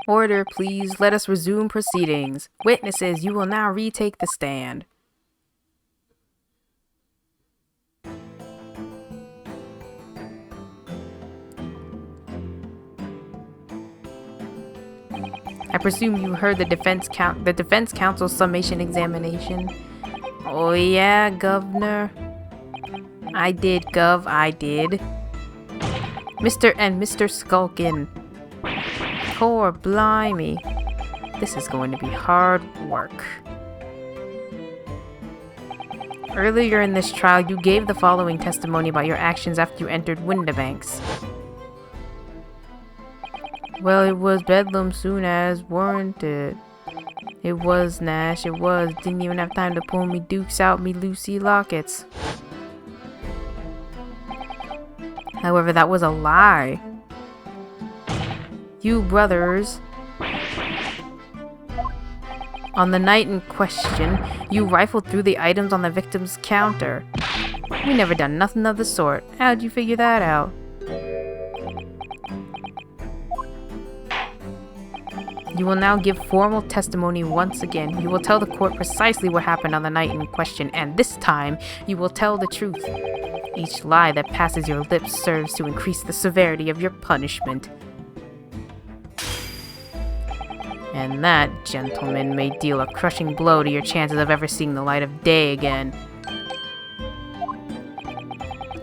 Order, please. Let us resume proceedings. Witnesses, you will now retake the stand. I presume you heard the defense counsel's summation examination. Oh yeah, Governor. I did, Gov, I did. Mr. and Mr. Skulkin. Poor blimey. This is going to be hard work. Earlier in this trial, you gave the following testimony about your actions after you entered Windibanks. Well, it was bedlam soon as, weren't it? It was, Nash, it was. Didn't even have time to pull me dukes out, me Lucy lockets. However, that was a lie. You brothers, on the night in question, you rifled through the items on the victim's counter. We never done nothing of the sort. How'd you figure that out? You will now give formal testimony once again. You will tell the court precisely what happened on the night in question, and this time, you will tell the truth. Each lie that passes your lips serves to increase the severity of your punishment. And that, gentlemen, may deal a crushing blow to your chances of ever seeing the light of day again.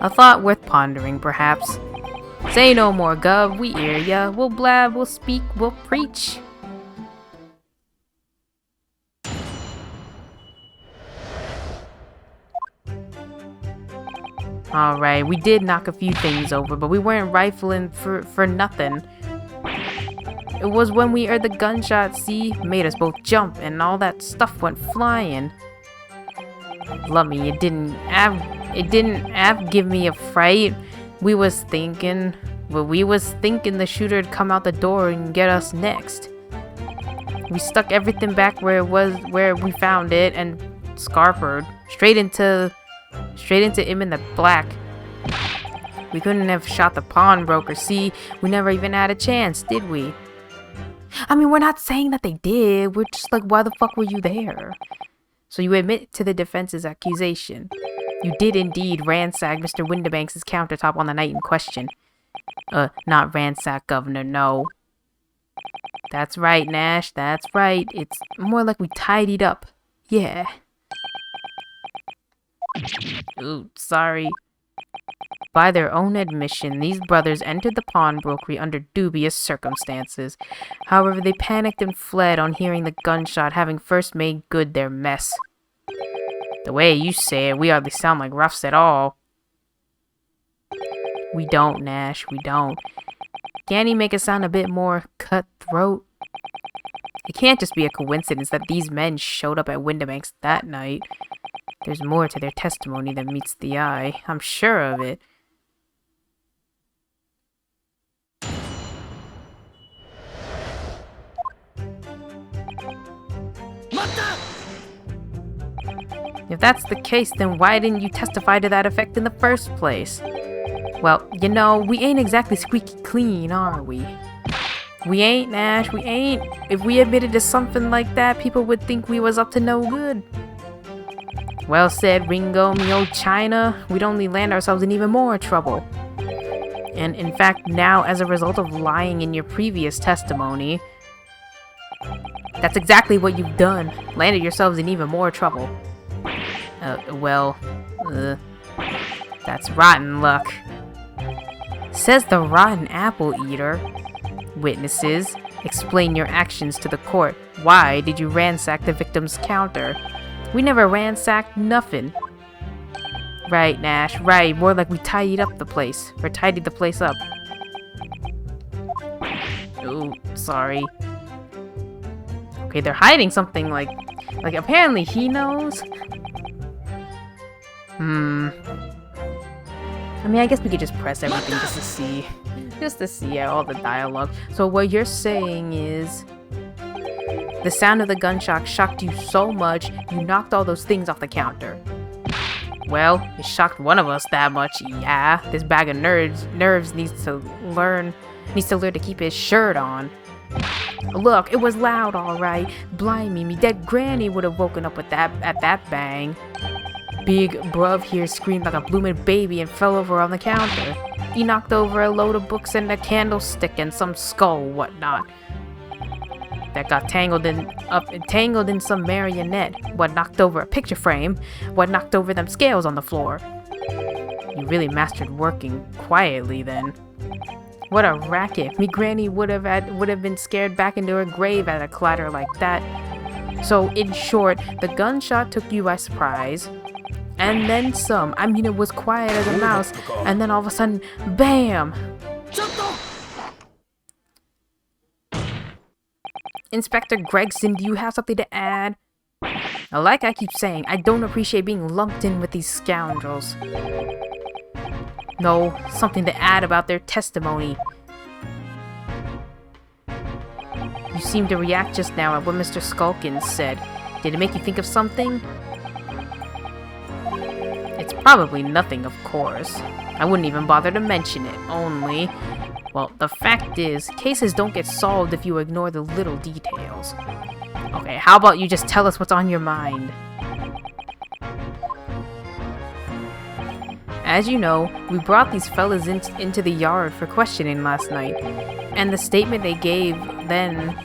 A thought worth pondering, perhaps. Say no more, Gov. We hear ya. We'll blab, we'll speak, we'll preach. Alright, we did knock a few things over, but we weren't rifling for nothing. It was when we heard the gunshot, see, made us both jump, and all that stuff went flying. Lummy, it didn't have give me a fright. We was thinking the shooter'd come out the door and get us next. We stuck everything back where we found it, and scarpered straight into him in the black. We couldn't have shot the pawnbroker, see? We never even had a chance, did we? I mean, we're not saying that they did. We're just like, why the fuck were you there? So you admit to the defense's accusation. You did indeed ransack Mr. Windibanks' countertop on the night in question. Not ransack, Governor, no. That's right, Nash, that's right. It's more like we tidied up. Yeah. Ooh, sorry. By their own admission, these brothers entered the pawnbrokery under dubious circumstances. However, they panicked and fled on hearing the gunshot, having first made good their mess. The way you say it, we hardly sound like roughs at all. We don't, Nash, we don't. Can't he make it sound a bit more cutthroat? It can't just be a coincidence that these men showed up at Windibanks that night. There's more to their testimony than meets the eye. I'm sure of it. If that's the case, then why didn't you testify to that effect in the first place? Well, you know, we ain't exactly squeaky clean, are we? We ain't, Nash, we ain't. If we admitted to something like that, people would think we was up to no good. Well said, Ringo, me old China. We'd only land ourselves in even more trouble. And in fact, now, as a result of lying in your previous testimony, that's exactly what you've done. Landed yourselves in even more trouble. That's rotten luck. Says the rotten apple eater. Witnesses, explain your actions to the court. Why did you ransack the victim's counter? We never ransacked nothing. Right, Nash, right. More like we tidied the place up. Oh, sorry. Okay, they're hiding something like apparently he knows. I mean, I guess we could just press everything just to see all the dialogue. So what you're saying is, the sound of the gunshot shocked you so much, you knocked all those things off the counter. Well, it shocked one of us that much, yeah. This bag of nerves needs to learn to keep his shirt on. Look, it was loud, alright. Blimey, me dead granny would have woken up with that at that bang. Big bruv here screamed like a bloomin' baby and fell over on the counter. He knocked over a load of books and a candlestick and some skull whatnot. That got tangled in some marionette. What knocked over a picture frame. What knocked over them scales on the floor. You really mastered working quietly then. What a racket. Me granny would have been scared back into her grave at a clatter like that. So in short, the gunshot took you by surprise. And then some. I mean, it was quiet as a mouse. And then all of a sudden, BAM! Inspector Gregson, do you have something to add? Like I keep saying, I don't appreciate being lumped in with these scoundrels. No, something to add about their testimony. You seemed to react just now at what Mr. Skulkins said. Did it make you think of something? It's probably nothing, of course. I wouldn't even bother to mention it, only... Well, the fact is, cases don't get solved if you ignore the little details. Okay, how about you just tell us what's on your mind? As you know, we brought these fellas into the yard for questioning last night, and the statement they gave then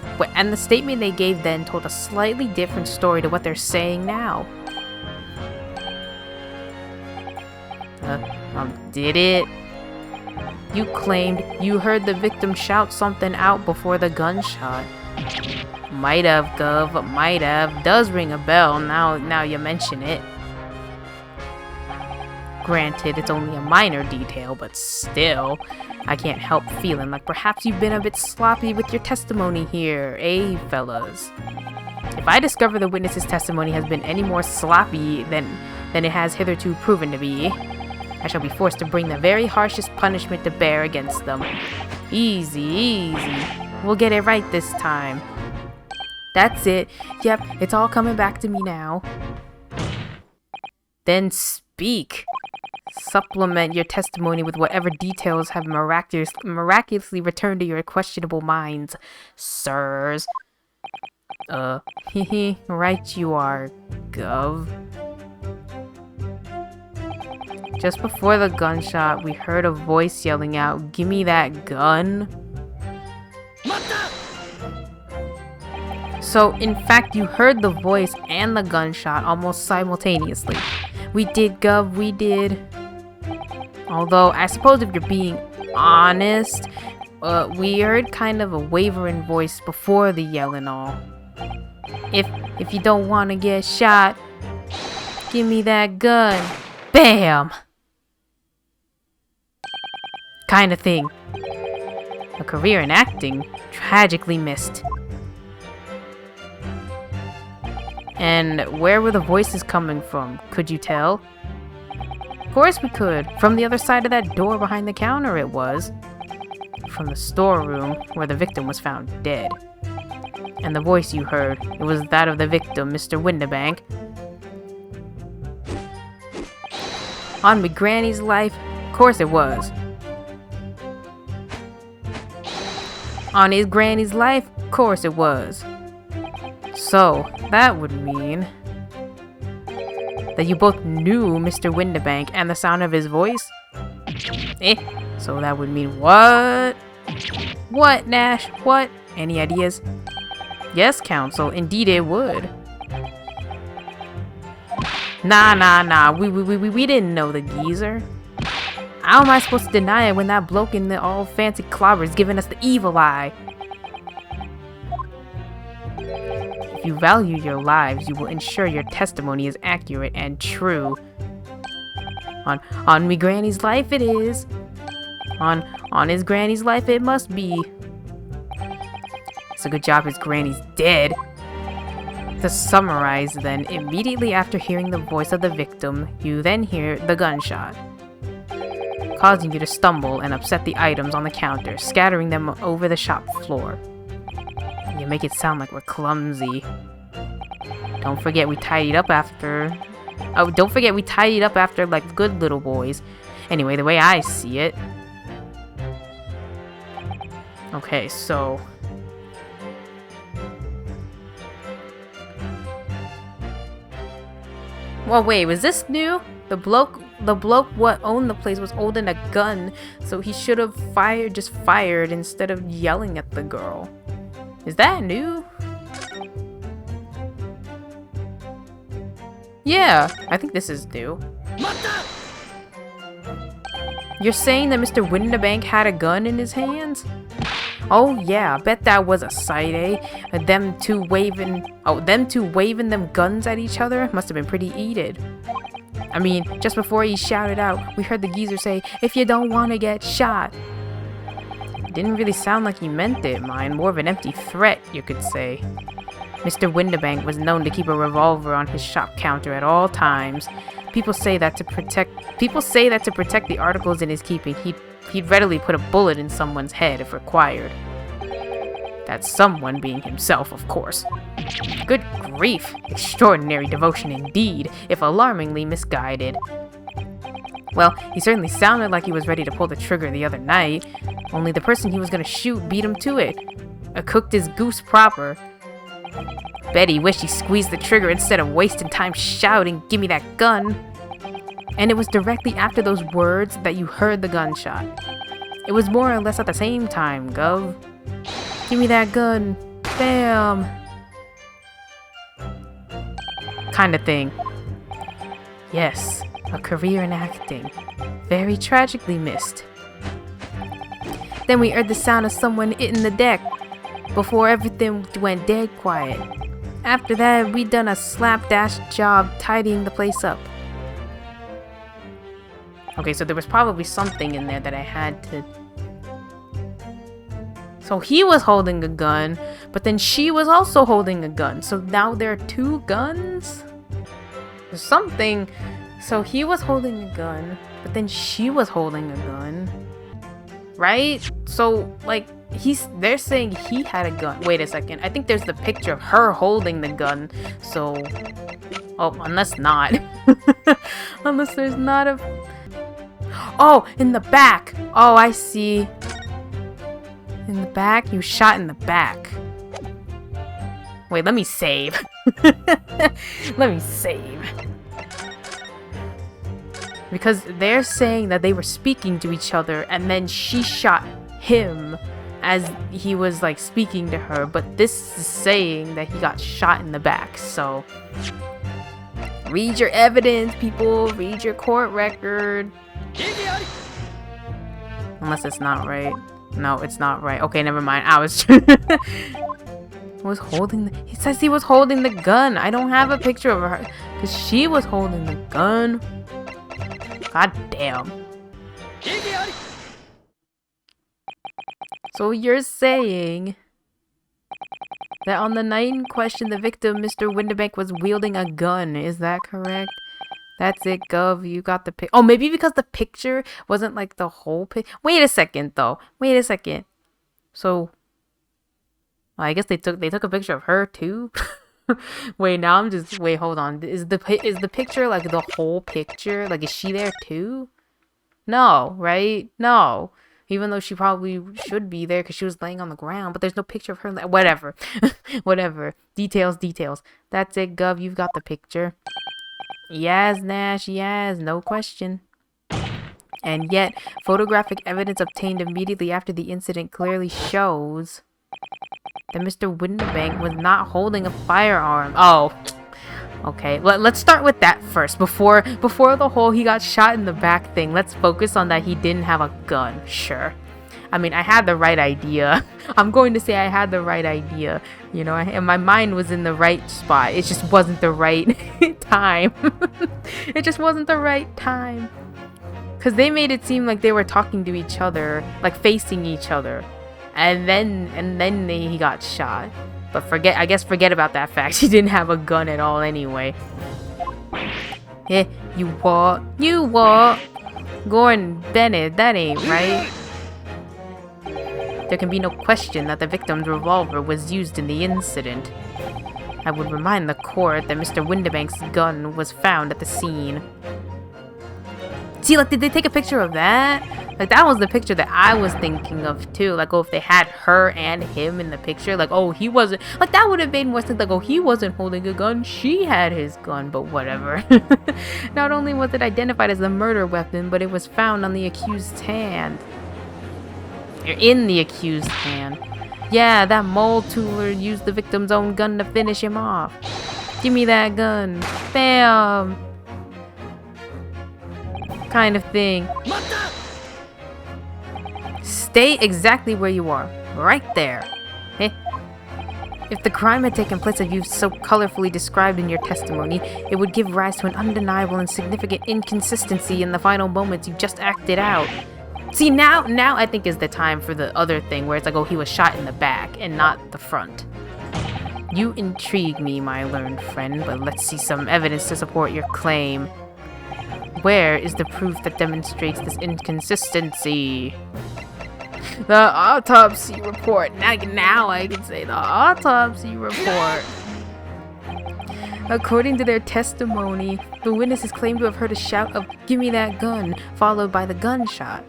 told a slightly different story to what they're saying now. Did it? You claimed you heard the victim shout something out before the gunshot. Might have, Gov, might have. Does ring a bell now you mention it. Granted, it's only a minor detail, but still, I can't help feeling like perhaps you've been a bit sloppy with your testimony here, eh, fellas? If I discover the witness's testimony has been any more sloppy than it has hitherto proven to be, I shall be forced to bring the very harshest punishment to bear against them. Easy, easy. We'll get it right this time. That's it. Yep, it's all coming back to me now. Then speak. Supplement your testimony with whatever details have miraculously returned to your questionable minds, sirs. Right you are, Gov. Just before the gunshot, we heard a voice yelling out, "Gimme that gun!" So, in fact, you heard the voice and the gunshot almost simultaneously. We did, Gov, we did. Although, I suppose if you're being honest, we heard kind of a wavering voice before the yell and all. If you don't want to get shot, give me that gun. Bam! Kind of thing. A career in acting tragically missed. And where were the voices coming from? Could you tell? Of course we could. From the other side of that door behind the counter it was. From the storeroom where the victim was found dead. And the voice you heard, it was that of the victim, Mr. Windibank. On me granny's life? Of course it was. On his granny's life? Of course it was. So, that would mean that you both knew Mr. Windibank and the sound of his voice? So that would mean what? What, Nash? What? Any ideas? Yes, counsel, indeed it would. Nah, we didn't know the geezer. How am I supposed to deny it when that bloke in the all fancy clobber's giving us the evil eye? If you value your lives, you will ensure your testimony is accurate and true. On me granny's life it is. On his granny's life it must be. It's a good job his granny's dead. To summarize then, immediately after hearing the voice of the victim, you then hear the gunshot, causing you to stumble and upset the items on the counter, scattering them over the shop floor. You make it sound like we're clumsy. Don't forget we tidied up after... Oh, don't forget we tidied up after like good little boys. Anyway, the way I see it. Well, wait, was this new? The bloke what owned the place was holding a gun, so he should have just fired instead of yelling at the girl. Is that new? Yeah, I think this is new. You're saying that Mr. Windibank had a gun in his hands? Oh yeah, I bet that was a sight, eh? Them two waving them guns at each other must have been pretty heated. I mean, just before he shouted out, we heard the geezer say, "If you don't want to get shot." It didn't really sound like he meant it, mine. More of an empty threat, you could say. Mr. Windibank was known to keep a revolver on his shop counter at all times. People say that to protect the articles in his keeping. He'd readily put a bullet in someone's head if required. That someone being himself, of course. Good grief! Extraordinary devotion indeed, if alarmingly misguided. Well, he certainly sounded like he was ready to pull the trigger the other night, only the person he was gonna shoot beat him to it. Cooked his goose proper. Bet he wished he squeezed the trigger instead of wasting time shouting, "Give me that gun!" And it was directly after those words that you heard the gunshot. It was more or less at the same time, Gov. Give me that gun. Bam! Kind of thing. Yes, a career in acting. Very tragically missed. Then we heard the sound of someone hitting the deck before everything went dead quiet. After that, we done a slapdash job tidying the place up. Okay, so there was probably something in there that I had to... So he was holding a gun, but then she was also holding a gun. So now there are two guns? There's something... So he was holding a gun, but then she was holding a gun. Right? So, like, they're saying he had a gun. Wait a second. I think there's the picture of her holding the gun. So... Oh, unless not. Unless there's not a... Oh, in the back. Oh, I see. In the back? You shot in the back. Wait, let me save. Let me save. Because they're saying that they were speaking to each other and then she shot him as he was like speaking to her, but this is saying that he got shot in the back. So read your evidence, people. Read your court record. Unless it's not right. No, it's not right. Okay, never mind. I was holding he says he was holding the gun. I don't have a picture of her because she was holding the gun. God damn. So you're saying that on the night in question, the victim, Mr. Windibank, was wielding a gun. Is that correct? That's it, Gov. You got the pic. Oh, maybe because the picture wasn't like the whole pic. Wait a second, though. Wait a second. So, well, I guess they took a picture of her too. Wait, now I'm just wait. Hold on. Is the picture like the whole picture? Like, is she there too? No, right? No. Even though she probably should be there because she was laying on the ground, but there's no picture of her. Whatever. Whatever. Details. That's it, Gov. You've got the picture. Yes, Nash, yes, no question. And yet, photographic evidence obtained immediately after the incident clearly shows that Mr. Windibank was not holding a firearm. Oh, okay. Let's start with that first. Before the whole he got shot in the back thing, let's focus on that he didn't have a gun. Sure. I mean, I had the right idea. I'm going to say I had the right idea. You know, and my mind was in the right spot. It just wasn't the right time. It just wasn't the right time. Because they made it seem like they were talking to each other, like facing each other. And then he got shot. But forget about that fact. He didn't have a gun at all anyway. Yeah, you what? Gordon Bennett, that ain't right. There can be no question that the victim's revolver was used in the incident. I would remind the court that Mr. Windibank's gun was found at the scene. See, like, did they take a picture of that? Like, that was the picture that I was thinking of, too. Like, oh, if they had her and him in the picture, like, oh, he wasn't... Like, that would have made more sense. Like, oh, he wasn't holding a gun. She had his gun, but whatever. Not only was it identified as the murder weapon, but it was found on the accused's hand. Or in the accused's hand. Yeah, that mole tooler used the victim's own gun to finish him off. Give me that gun. Bam! Kind of thing. Stay exactly where you are. Right there. Eh? If the crime had taken place as you've so colorfully described in your testimony, it would give rise to an undeniable and significant inconsistency in the final moments you just acted out. See, now I think is the time for the other thing, where it's like, oh, he was shot in the back and not the front. You intrigue me, my learned friend, but let's see some evidence to support your claim. Where is the proof that demonstrates this inconsistency? The autopsy report. Now I can say the autopsy report. According to their testimony, the witnesses claim to have heard a shout of "Give me that gun," followed by the gunshot.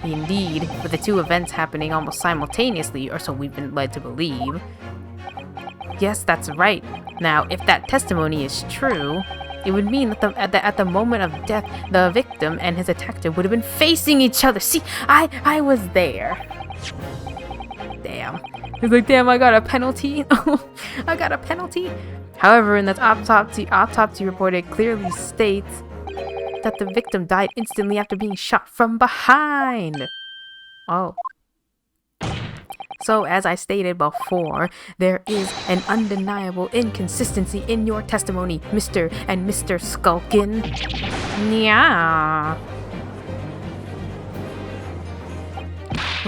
Indeed, with the two events happening almost simultaneously, or so we've been led to believe. Yes, that's right. Now, if that testimony is true, it would mean that at the moment of death, the victim and his attacker would have been facing each other. See, I was there. Damn. He's like, damn, I got a penalty. I got a penalty. However, in that autopsy report, it clearly states that the victim died instantly after being shot from behind. Oh. So, as I stated before, there is an undeniable inconsistency in your testimony, Mr. and Mr. Skulkin. Yeah.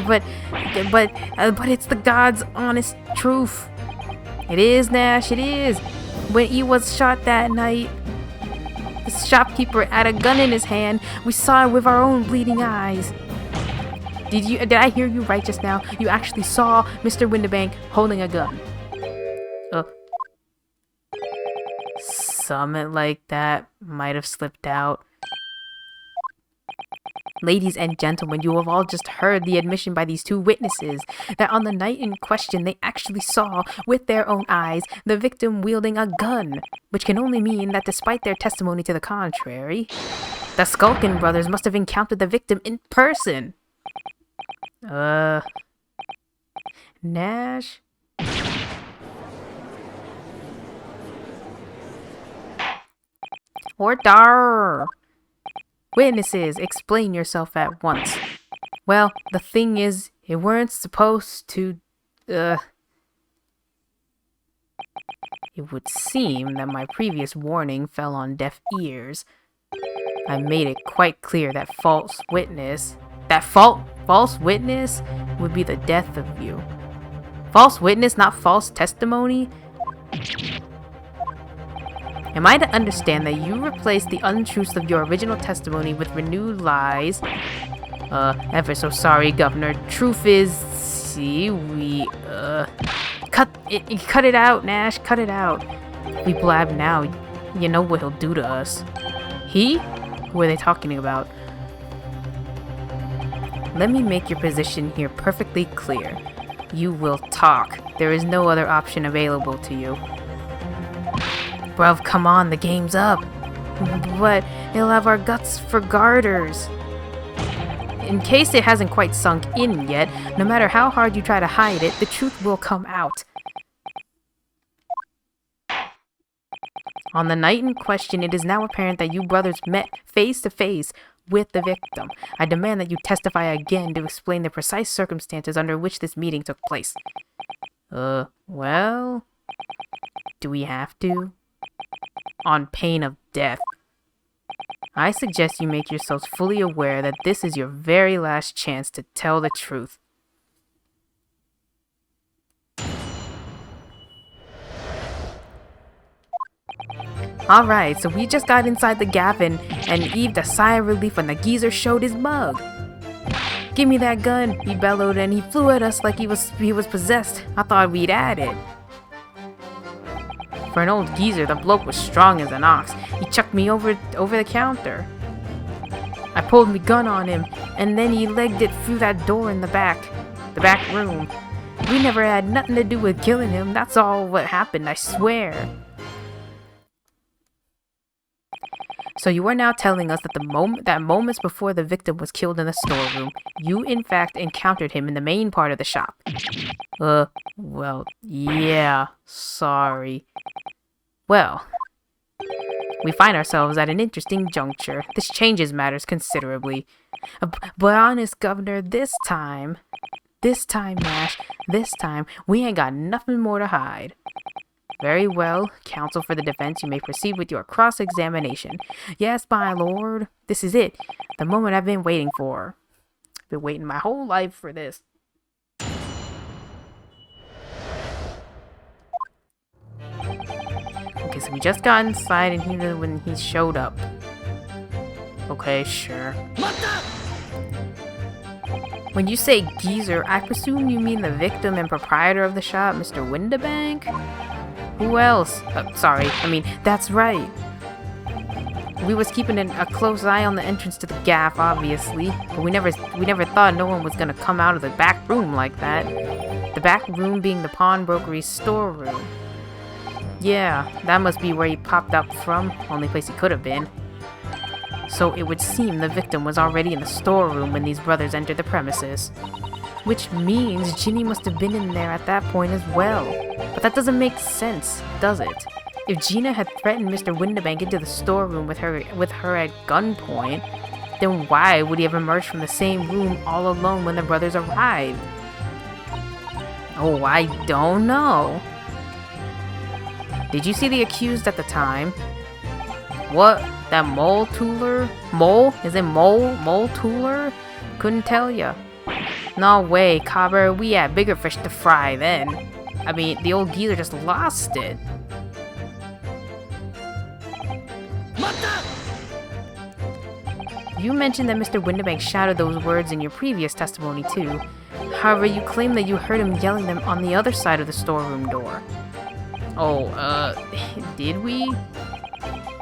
But it's the God's honest truth. It is, Nash, it is. When he was shot that night, the shopkeeper had a gun in his hand. We saw it with our own bleeding eyes. Did I hear you right just now? You actually saw Mr. Windibank holding a gun. Something like that might have slipped out. Ladies and gentlemen, you have all just heard the admission by these two witnesses that on the night in question they actually saw, with their own eyes, the victim wielding a gun, which can only mean that despite their testimony to the contrary, the Skulkin brothers must have encountered the victim in person. Nash? Order! Witnesses, explain yourself at once. Well, the thing is, it weren't supposed to, It would seem that my previous warning fell on deaf ears. I made it quite clear that false witness would be the death of you. False witness, not false testimony? Am I to understand that you replaced the untruths of your original testimony with renewed lies? Ever so sorry, Governor. Truth is, cut it out, Nash, cut it out. We blab now, you know what he'll do to us. He? Who are they talking about? Let me make your position here perfectly clear. You will talk. There is no other option available to you. Bruv, come on, the game's up. But he'll have our guts for garters. In case it hasn't quite sunk in yet, no matter how hard you try to hide it, the truth will come out. On the night in question, it is now apparent that you brothers met face to face with the victim. I demand that you testify again to explain the precise circumstances under which this meeting took place. Well, do we have to? On pain of death. I suggest you make yourselves fully aware that this is your very last chance to tell the truth. Alright, so we just got inside the Gavin and heaved a sigh of relief when the geezer showed his mug. Give me that gun, he bellowed, and he flew at us like he was possessed. I thought we'd had it. For an old geezer, the bloke was strong as an ox. He chucked me over the counter. I pulled my gun on him, and then he legged it through that door in the back room. We never had nothing to do with killing him. That's all what happened, I swear. So you are now telling us that moments before the victim was killed in the storeroom, you in fact encountered him in the main part of the shop. Well, yeah, sorry. Well, we find ourselves at an interesting juncture. This changes matters considerably. But honest, Governor, this time, Nash, this time, we ain't got nothing more to hide. Very well, counsel for the defense, you may proceed with your cross-examination. Yes, my lord, this is it, the moment I've been waiting for. I've been waiting my whole life for this. Okay, so we just got inside and when he showed up. Okay, sure. When you say geezer, I presume you mean the victim and proprietor of the shop, Mr. Windibank? Who else? That's right. We was keeping a close eye on the entrance to the gaff, obviously, but we never thought no one was gonna come out of the back room like that. The back room being the pawnbrokery's storeroom. Yeah, that must be where he popped up from, only place he could have been. So it would seem the victim was already in the storeroom when these brothers entered the premises. Which means Ginny must have been in there at that point as well. But that doesn't make sense, does it? If Gina had threatened Mr. Windibank into the storeroom with her at gunpoint, then why would he have emerged from the same room all alone when the brothers arrived? Oh, I don't know. Did you see the accused at the time? What? That mole tooler? Mole? Is it mole? Mole tooler? Couldn't tell ya. No way, Cobber. We had bigger fish to fry then. I mean, the old geezer just lost it. You mentioned that Mr. Windibank shouted those words in your previous testimony too. However, you claim that you heard him yelling them on the other side of the storeroom door. Oh, did we?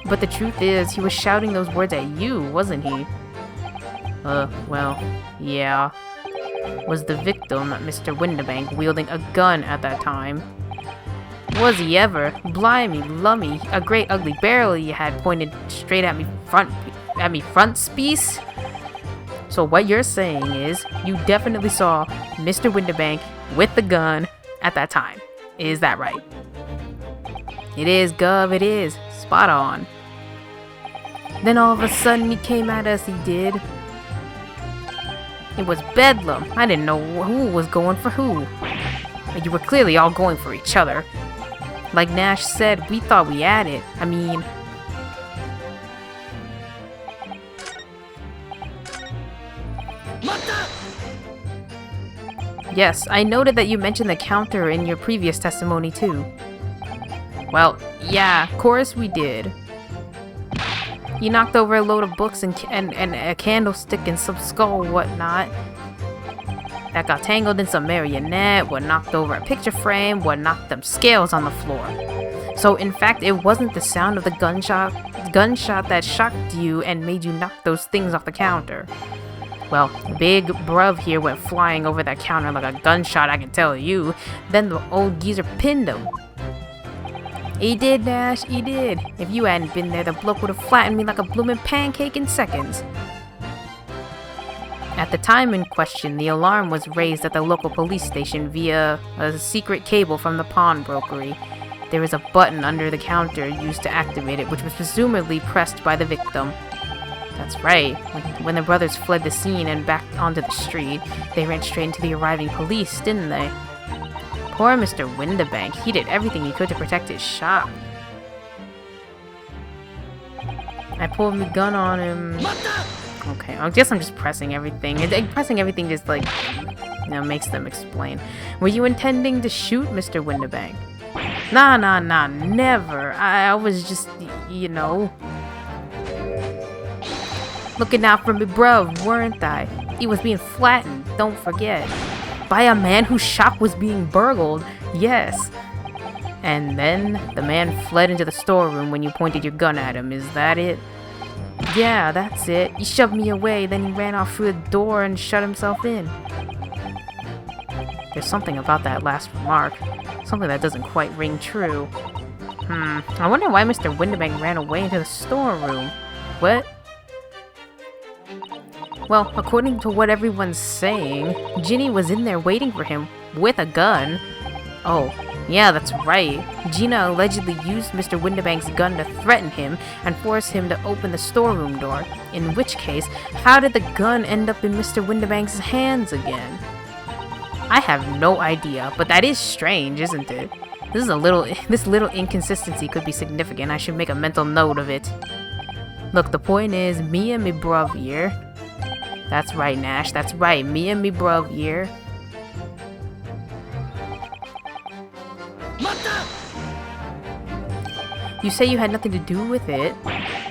But the truth is, he was shouting those words at you, wasn't he? Well, yeah. Was the victim, Mr. Windibank, wielding a gun at that time? Was he ever? Blimey, lummy, a great ugly barrel he had pointed straight at me front spiece? So what you're saying is, you definitely saw Mr. Windibank with the gun at that time. Is that right? It is, Gov, it is. Spot on. Then all of a sudden he came at us, he did. It was bedlam. I didn't know who was going for who. But you were clearly all going for each other. Like Nash said, we thought we had it. I mean... Yes, I noted that you mentioned the counter in your previous testimony too. Well, yeah, of course we did. You knocked over a load of books and a candlestick and some skull whatnot. That got tangled in some marionette, what knocked over a picture frame, what knocked them scales on the floor. So in fact, it wasn't the sound of the gunshot that shocked you and made you knock those things off the counter. Well, Big Bruv here went flying over that counter like a gunshot, I can tell you. Then the old geezer pinned him. He did, Nash, he did. If you hadn't been there, the bloke would have flattened me like a bloomin' pancake in seconds. At the time in question, the alarm was raised at the local police station via a secret cable from the pawnbrokery. There is a button under the counter used to activate it, which was presumably pressed by the victim. That's right. When the brothers fled the scene and backed onto the street, they ran straight into the arriving police, didn't they? Poor Mr. Windibank. He did everything he could to protect his shop. I pulled my gun on him. Okay, I guess I'm just pressing everything. Pressing everything just, like, you know, makes them explain. Were you intending to shoot Mr. Windibank? Nah, never. I was just, you know, looking out for me, bruv, weren't I? He was being flattened, don't forget. By a man whose shop was being burgled, yes. And then the man fled into the storeroom when you pointed your gun at him, is that it? Yeah, that's it. He shoved me away, then he ran off through the door and shut himself in. There's something about that last remark. Something that doesn't quite ring true. I wonder why Mr. Windibank ran away into the storeroom. What? Well, according to what everyone's saying, Ginny was in there waiting for him with a gun. Oh, yeah, that's right. Gina allegedly used Mr. Windibank's gun to threaten him and force him to open the storeroom door. In which case, how did the gun end up in Mr. Windibank's hands again? I have no idea, but that is strange, isn't it? This little inconsistency could be significant. I should make a mental note of it. Look, the point is, me and me bruv here. That's right, Nash. That's right. Me and me bruv here. You say you had nothing to do with it?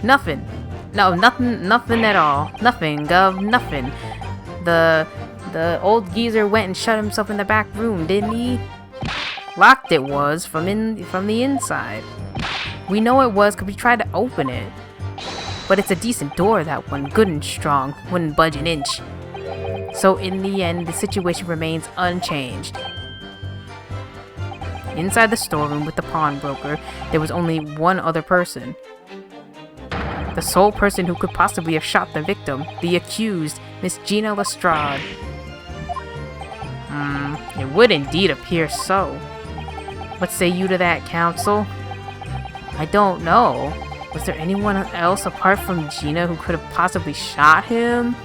Nothing. No, nothing at all. Nothing, Gov, nothing. The old geezer went and shut himself in the back room, didn't he? Locked it was from the inside. We know it was because we tried to open it. But it's a decent door, that one, good and strong, wouldn't budge an inch. So in the end, the situation remains unchanged. Inside the storeroom with the pawnbroker, there was only one other person. The sole person who could possibly have shot the victim, the accused, Miss Gina Lestrade. It would indeed appear so. What say you to that, counsel? I don't know. Was there anyone else apart from Gina who could have possibly shot him?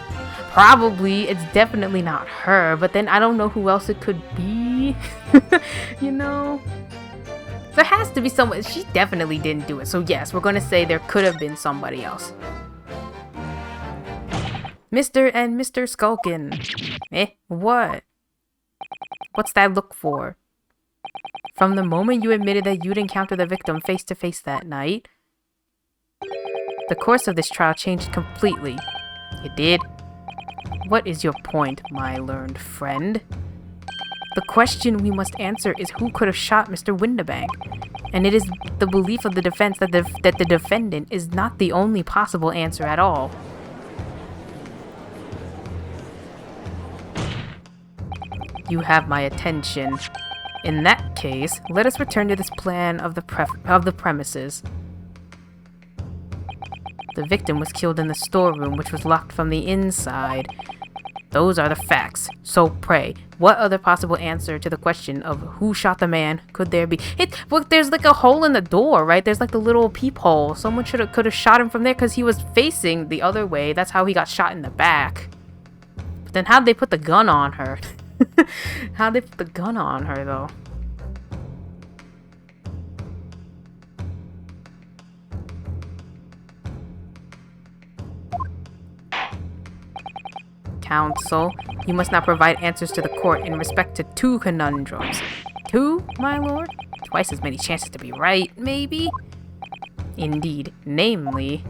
Probably. It's definitely not her, but then I don't know who else it could be. You know? There has to be someone. She definitely didn't do it. So yes, we're going to say there could have been somebody else. Mr. and Mr. Skulkin. What? What's that look for? From the moment you admitted that you'd encountered the victim face to face that night, the course of this trial changed completely. It did? What is your point, my learned friend? The question we must answer is who could have shot Mr. Windibank, and it is the belief of the defense that the defendant is not the only possible answer at all. You have my attention. In that case, let us return to this plan of the premises. The victim was killed in the storeroom, which was locked from the inside. Those are the facts. So pray, what other possible answer to the question of who shot the man could there be? Look, there's like a hole in the door, right? There's like the little peephole. Someone could have shot him from there because he was facing the other way. That's how he got shot in the back. But then how'd they put the gun on her? How'd they put the gun on her, though? Counsel, you must now provide answers to the court in respect to 2 conundrums. 2, my lord? Twice as many chances to be right, maybe? Indeed, namely,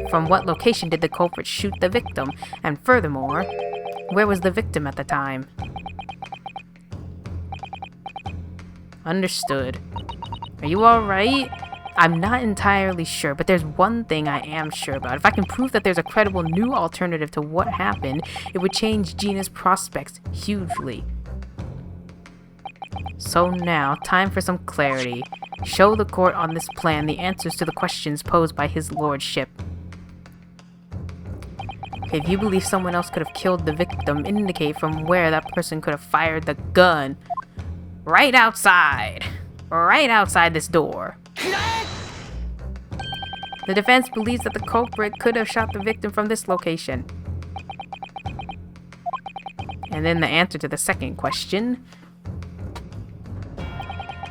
from what location did the culprit shoot the victim? And furthermore, where was the victim at the time? Understood. Are you alright? I'm not entirely sure, but there's one thing I am sure about. If I can prove that there's a credible new alternative to what happened, it would change Gina's prospects hugely. So now, time for some clarity. Show the court on this plan the answers to the questions posed by his lordship. If you believe someone else could have killed the victim, indicate from where that person could have fired the gun. Right outside. Right outside this door. The defense believes that the culprit could have shot the victim from this location. And then the answer to the second question.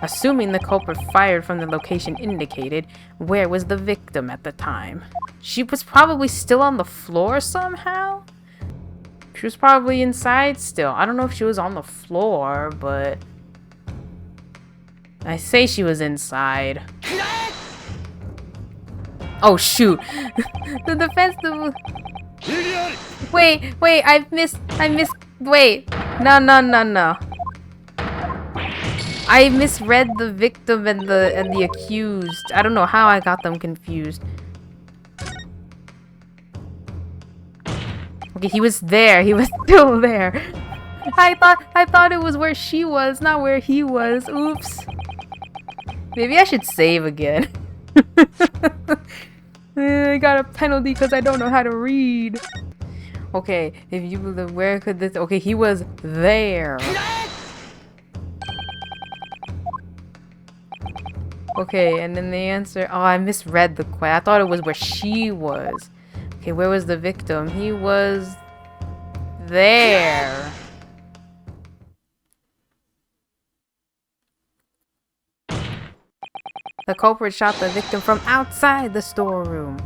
Assuming the culprit fired from the location indicated, where was the victim at the time? She was probably still on the floor somehow? She was probably inside still. I don't know if she was on the floor, but I say she was inside. Oh shoot. The defense Wait, I missed wait. No. I misread the victim and the accused. I don't know how I got them confused. Okay, he was there. He was still there. I thought it was where she was, not where he was. Oops. Maybe I should save again. I got a penalty because I don't know how to read. Okay, if you believe, where could this... Okay, he was there. Okay, and then the answer... Oh, I misread the question. I thought it was where she was. Okay, where was the victim? He was... there. The culprit shot the victim from outside the storeroom.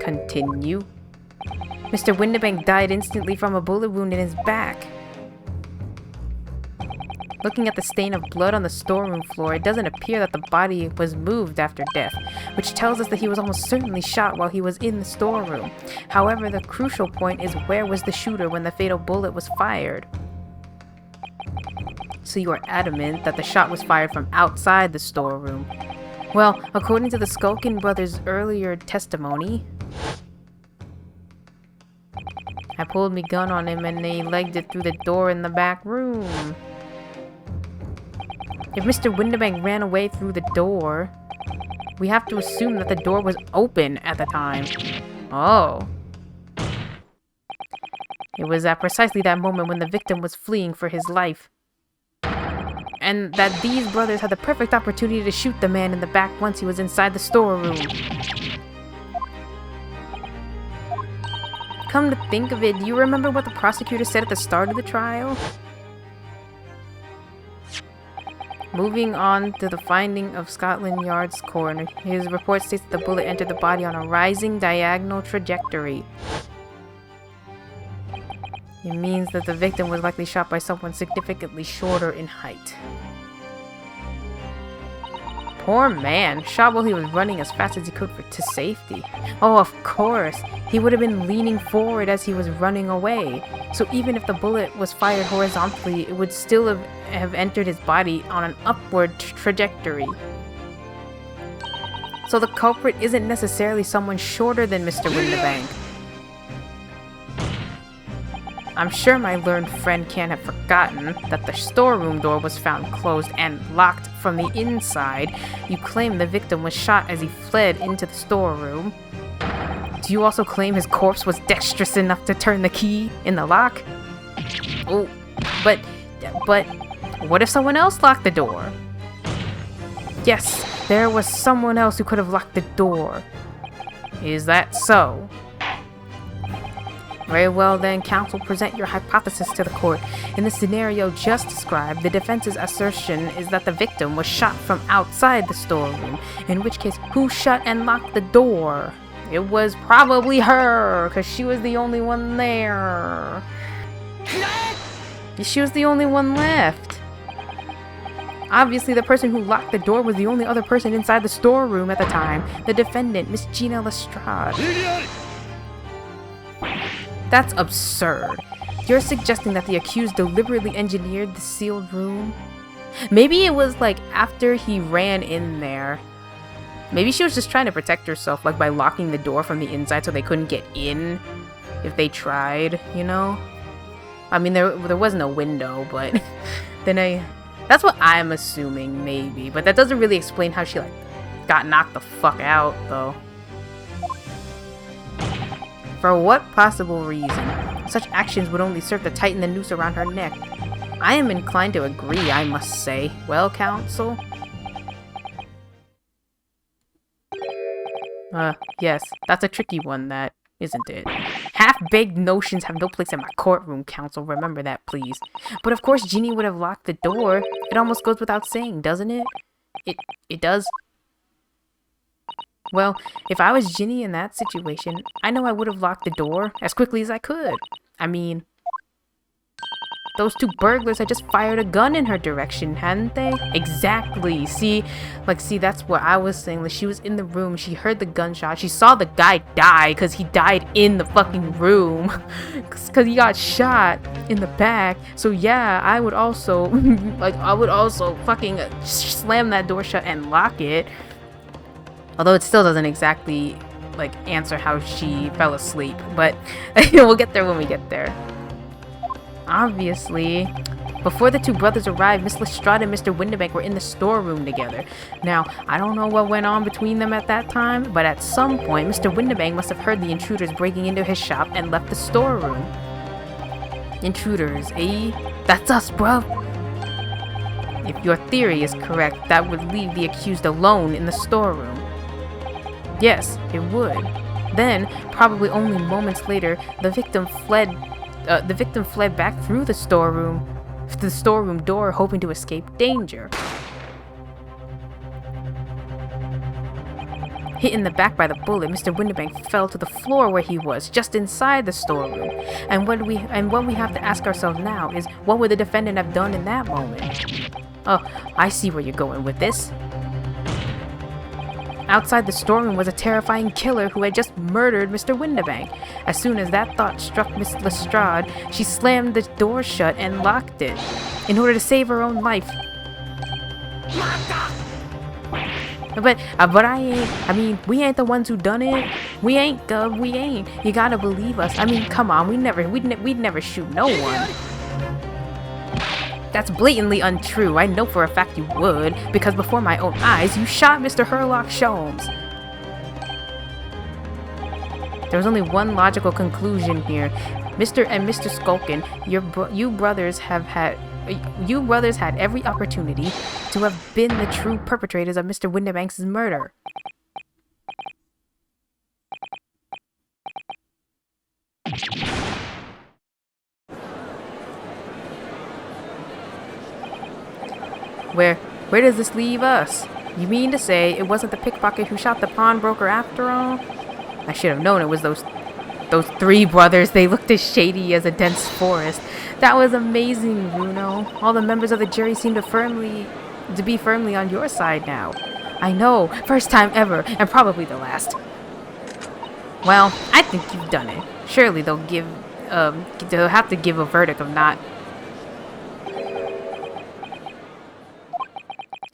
Continue. Mr. Windibank died instantly from a bullet wound in his back. Looking at the stain of blood on the storeroom floor, it doesn't appear that the body was moved after death, which tells us that he was almost certainly shot while he was in the storeroom. However, the crucial point is, where was the shooter when the fatal bullet was fired? So you are adamant that the shot was fired from outside the storeroom. Well, according to the Skulkin brothers' earlier testimony, I pulled me gun on him and they legged it through the door in the back room. If Mr. Windibank ran away through the door, we have to assume that the door was open at the time. Oh. It was at precisely that moment when the victim was fleeing for his life. And that these brothers had the perfect opportunity to shoot the man in the back once he was inside the storeroom. Come to think of it, do you remember what the prosecutor said at the start of the trial? Moving on to the finding of Scotland Yard's coroner, his report states that the bullet entered the body on a rising diagonal trajectory. It means that the victim was likely shot by someone significantly shorter in height. Poor man, shot while he was running as fast as he could to safety. Oh, of course, he would have been leaning forward as he was running away. So even if the bullet was fired horizontally, it would still have entered his body on an upward trajectory. So the culprit isn't necessarily someone shorter than Mr. Windibank. I'm sure my learned friend can't have forgotten that the storeroom door was found closed and locked from the inside. You claim the victim was shot as he fled into the storeroom. Do you also claim his corpse was dexterous enough to turn the key in the lock? Oh, but what if someone else locked the door? Yes, there was someone else who could have locked the door. Is that so? Very well then, counsel, present your hypothesis to the court. In the scenario just described, the defense's assertion is that the victim was shot from outside the storeroom, in which case, who shut and locked the door? It was probably her, because she was the only one there. She was the only one left. Obviously, the person who locked the door was the only other person inside the storeroom at the time, the defendant, Miss Gina Lestrade. That's absurd. You're suggesting that the accused deliberately engineered the sealed room? Maybe it was like after he ran in there. Maybe she was just trying to protect herself, like by locking the door from the inside so they couldn't get in if they tried, you know? I mean, there was no window, but then that's what I'm assuming, maybe. But that doesn't really explain how she, like, got knocked the fuck out, though. For what possible reason? Such actions would only serve to tighten the noose around her neck. I am inclined to agree, I must say. Well, counsel? Yes, that's a tricky one, that, isn't it? Half-baked notions have no place in my courtroom, counsel. Remember that, please. But of course, Jeannie would have locked the door. It almost goes without saying, doesn't it? It does? Well, if I was Ginny in that situation, I know I would have locked the door as quickly as I could. I mean, those two burglars had just fired a gun in her direction, hadn't they? Exactly. See, that's what I was saying. Like, she was in the room, she heard the gunshot, she saw the guy die because he died in the fucking room because he got shot in the back. So yeah, I would also fucking slam that door shut and lock it. Although it still doesn't exactly, like, answer how she fell asleep, but we'll get there when we get there. Obviously, before the two brothers arrived, Miss Lestrade and Mr. Windibank were in the storeroom together. Now, I don't know what went on between them at that time, but at some point, Mr. Windibank must have heard the intruders breaking into his shop and left the storeroom. Intruders, eh? That's us, bruv! If your theory is correct, that would leave the accused alone in the storeroom. Yes, it would. Then, probably only moments later, the victim fled back through the storeroom door, hoping to escape danger. Hit in the back by the bullet, Mr. Windibank fell to the floor where he was, just inside the storeroom. And what we have to ask ourselves now is, what would the defendant have done in that moment? Oh, I see where you're going with this. Outside the storeroom was a terrifying killer who had just murdered Mr. Windibank. As soon as that thought struck Miss Lestrade, she slammed the door shut and locked it, in order to save her own life. But we ain't the ones who done it. We ain't, Gov, we ain't. You gotta believe us. I mean, come on, we'd never shoot no one. That's blatantly untrue. I know for a fact you would, because before my own eyes, you shot Mr. Herlock Sholmes. There's only one logical conclusion here. Mr. and Mr. Skulkin, you brothers had every opportunity to have been the true perpetrators of Mr. Windibank's murder. Where does this leave us? You mean to say it wasn't the pickpocket who shot the pawnbroker after all? I should have known it was those three brothers. They looked as shady as a dense forest. That was amazing, Bruno. All the members of the jury seem to be firmly on your side now. I know, first time ever, and probably the last. Well, I think you've done it. Surely they'll have to give a verdict of not.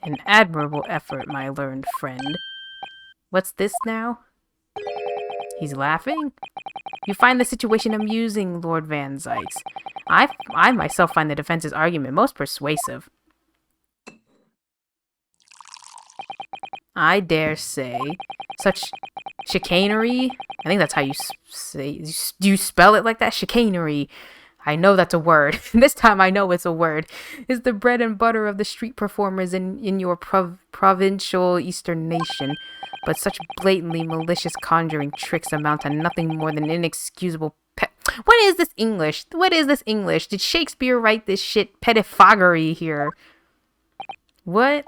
An admirable effort, my learned friend. What's this now? He's laughing? You find the situation amusing, Lord Van Zykes. I myself find the defense's argument most persuasive. I dare say, such chicanery, I think that's how you say, do you spell it like that? Chicanery. I know that's a word. This time I know it's a word. Is the bread and butter of the street performers in your provincial eastern nation. But such blatantly malicious conjuring tricks amount to nothing more than inexcusable What is this English? What is this English? Did Shakespeare write this shit? Pettifoggery here. What?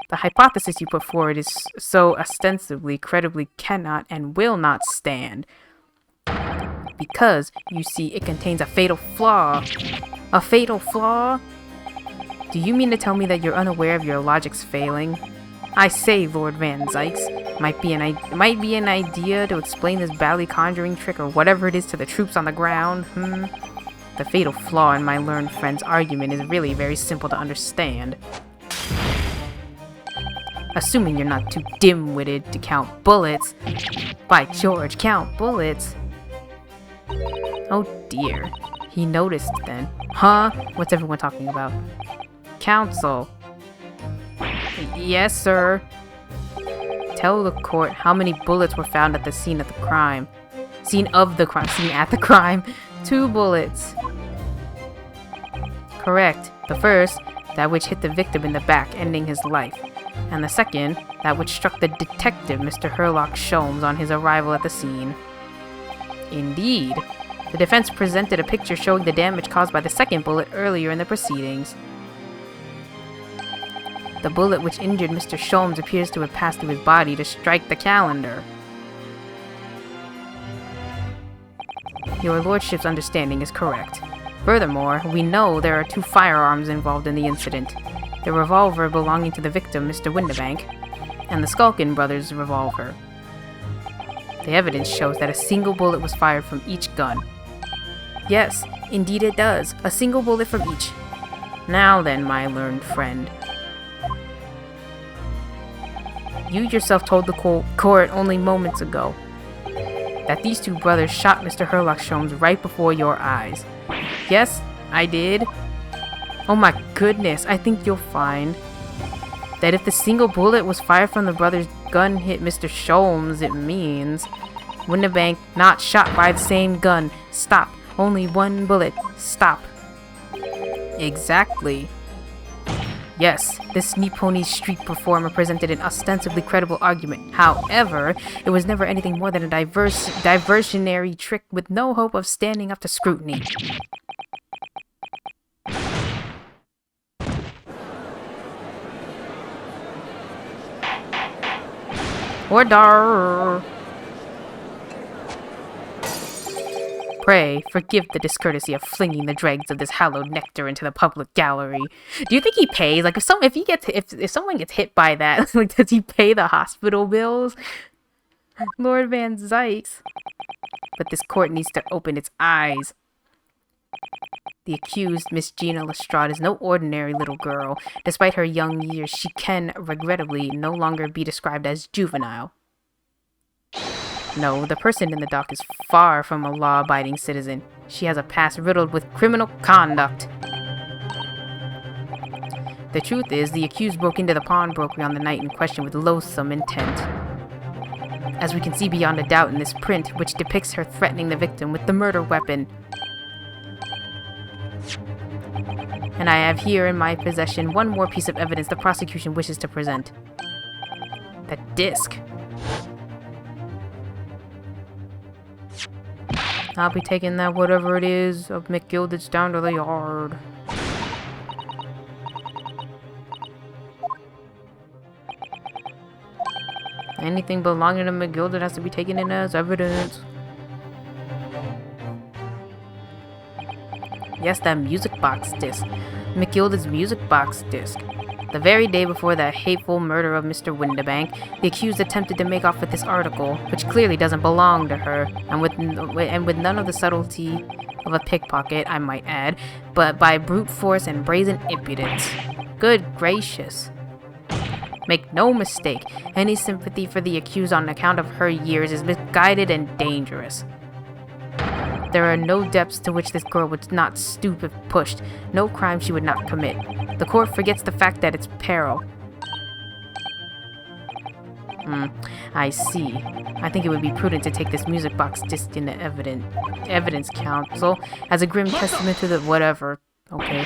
The hypothesis you put forward is so ostensibly, credibly cannot and will not stand. Because, you see, it contains a fatal flaw. A fatal flaw? Do you mean to tell me that you're unaware of your logic's failing? I say, Lord Van Zykes, might be an idea to explain this badly conjuring trick or whatever it is to the troops on the ground, The fatal flaw in my learned friend's argument is really very simple to understand. Assuming you're not too dim-witted to count bullets. By George, count bullets. Oh dear. He noticed then. Huh? What's everyone talking about? Counsel. Yes, sir. Tell the court how many bullets were found at the scene of the crime. Scene at the crime. 2 bullets. Correct. The first, that which hit the victim in the back, ending his life. And the second, that which struck the detective, Mr. Herlock Sholmes, on his arrival at the scene. Indeed. The defense presented a picture showing the damage caused by the second bullet earlier in the proceedings. The bullet which injured Mr. Sholmes appears to have passed through his body to strike the calendar. Your lordship's understanding is correct. Furthermore, we know there are 2 firearms involved in the incident. The revolver belonging to the victim, Mr. Windibank, and the Skulkin brothers' revolver. The evidence shows that a single bullet was fired from each gun. Yes, indeed it does. A single bullet from each. Now then, my learned friend. You yourself told the court only moments ago that these two brothers shot Mr. Herlock-Sholmes right before your eyes. Yes, I did. Oh my goodness, I think you'll find that if the single bullet was fired from the brother's gun hit Mr. Sholmes, it means Windibank not shot by the same gun. Stop. Only one bullet. Stop. Exactly. Yes, this Nipponi street performer presented an ostensibly credible argument. However, it was never anything more than a diversionary trick with no hope of standing up to scrutiny. Order! Pray, forgive the discourtesy of flinging the dregs of this hallowed nectar into the public gallery. Do you think he pays? Like, if someone gets hit by that, like, does he pay the hospital bills? Lord Van Zykes. But this court needs to open its eyes. The accused, Miss Gina Lestrade, is no ordinary little girl. Despite her young years, she can, regrettably, no longer be described as juvenile. No, the person in the dock is far from a law-abiding citizen. She has a past riddled with criminal conduct. The truth is, the accused broke into the pawnbroker on the night in question with loathsome intent. As we can see beyond a doubt in this print, which depicts her threatening the victim with the murder weapon. And I have here in my possession one more piece of evidence the prosecution wishes to present. That disc. I'll be taking that whatever it is of McGilded's down to the yard. Anything belonging to McGilded has to be taken in as evidence. Yes, that music box disc. McGilded's music box disc. The very day before the hateful murder of Mr. Windibank, the accused attempted to make off with this article, which clearly doesn't belong to her, and with none of the subtlety of a pickpocket, I might add, but by brute force and brazen impudence. Good gracious. Make no mistake, any sympathy for the accused on account of her years is misguided and dangerous. There are no depths to which this girl would not stoop if pushed, no crime she would not commit. The court forgets the fact that it's peril. I see. I think it would be prudent to take this music box disc into evidence counsel as a grim testament to the whatever. Okay.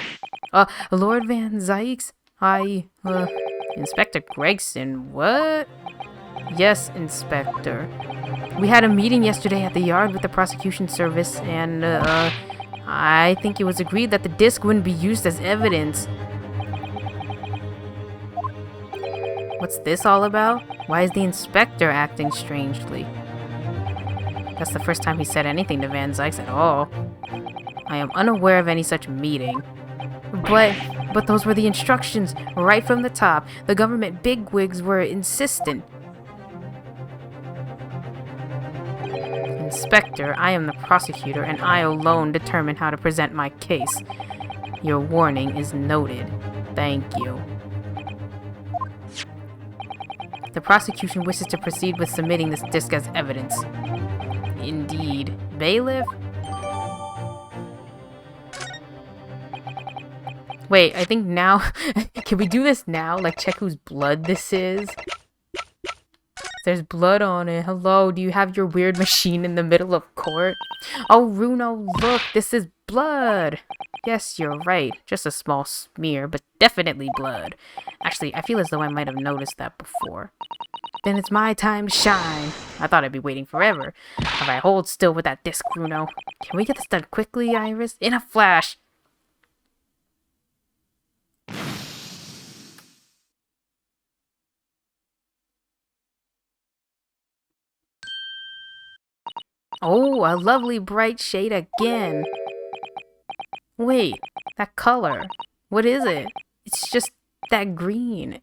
Lord Van Zykes? Inspector Gregson, what? Yes, Inspector. We had a meeting yesterday at the yard with the prosecution service, and, I think it was agreed that the disc wouldn't be used as evidence. What's this all about? Why is the inspector acting strangely? That's the first time he said anything to Van Zykes at all. I am unaware of any such meeting. But those were the instructions, right from the top. The government bigwigs were insistent. Inspector, I am the prosecutor, and I alone determine how to present my case. Your warning is noted. Thank you. The prosecution wishes to proceed with submitting this disc as evidence. Indeed. Bailiff? Wait, I think now... Can we do this now? Like, check whose blood this is? There's blood on it. Hello, do you have your weird machine in the middle of court? Oh, Runo, look, this is blood. Yes, you're right. Just a small smear, but definitely blood. Actually, I feel as though I might have noticed that before. Then it's my time to shine. I thought I'd be waiting forever. Alright, hold still with that disc, Runo. Can we get this done quickly, Iris? In a flash. Oh, a lovely bright shade again. Wait, that color. What is it? It's just that green.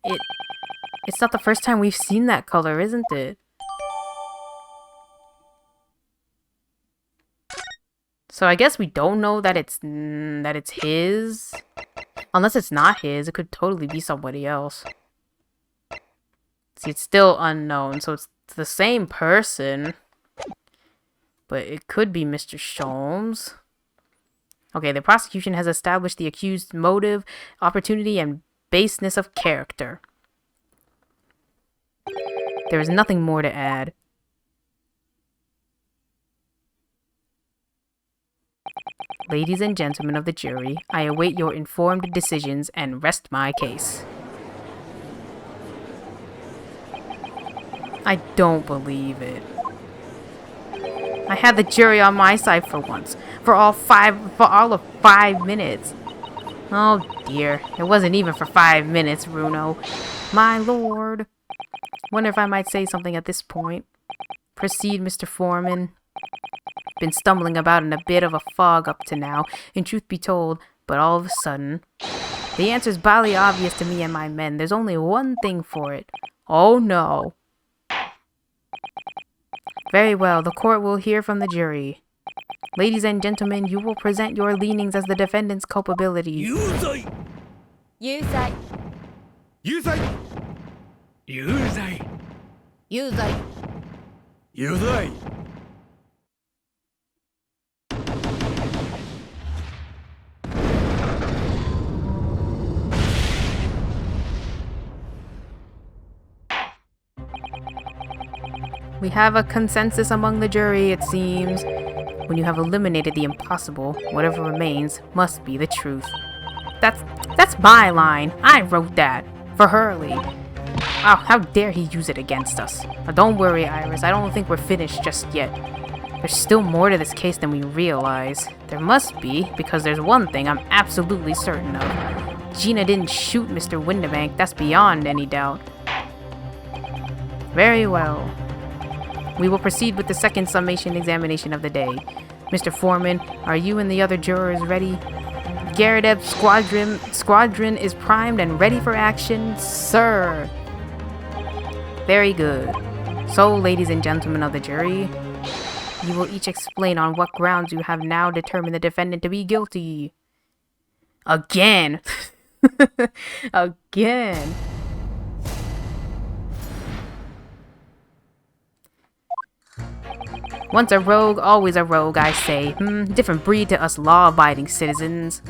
It's not the first time we've seen that color, isn't it? So I guess we don't know that it's his. Unless it's not his, it could totally be somebody else. See, it's still unknown, so it's the same person. But it could be Mr. Sholmes. Okay, the prosecution has established the accused's motive, opportunity, and baseness of character. There is nothing more to add. Ladies and gentlemen of the jury, I await your informed decisions and rest my case. I don't believe it. I had the jury on my side for once. For all of 5 minutes. Oh dear. It wasn't even for 5 minutes, Bruno. My lord. Wonder if I might say something at this point. Proceed, Mr. Foreman. Been stumbling about in a bit of a fog up to now, and truth be told, but all of a sudden... The answer's barely obvious to me and my men. There's only one thing for it. Oh no. Very well, the court will hear from the jury. Ladies and gentlemen, you will present your leanings as the defendant's culpability. Yuzai! Yuzai. Yuzai! Yuzai! Yuzai. Yuzai! We have a consensus among the jury, it seems. When you have eliminated the impossible, whatever remains must be the truth. That's my line. I wrote that. For Hurley. Oh, how dare he use it against us. But don't worry, Iris. I don't think we're finished just yet. There's still more to this case than we realize. There must be, because there's one thing I'm absolutely certain of. Gina didn't shoot Mr. Windibank. That's beyond any doubt. Very well. We will proceed with the second summation examination of the day. Mr. Foreman, are you and the other jurors ready? Garadeb squadron is primed and ready for action, sir. Very good. So, ladies and gentlemen of the jury, you will each explain on what grounds you have now determined the defendant to be guilty. Again. Again. Once a rogue, always a rogue, I say. Different breed to us law-abiding citizens.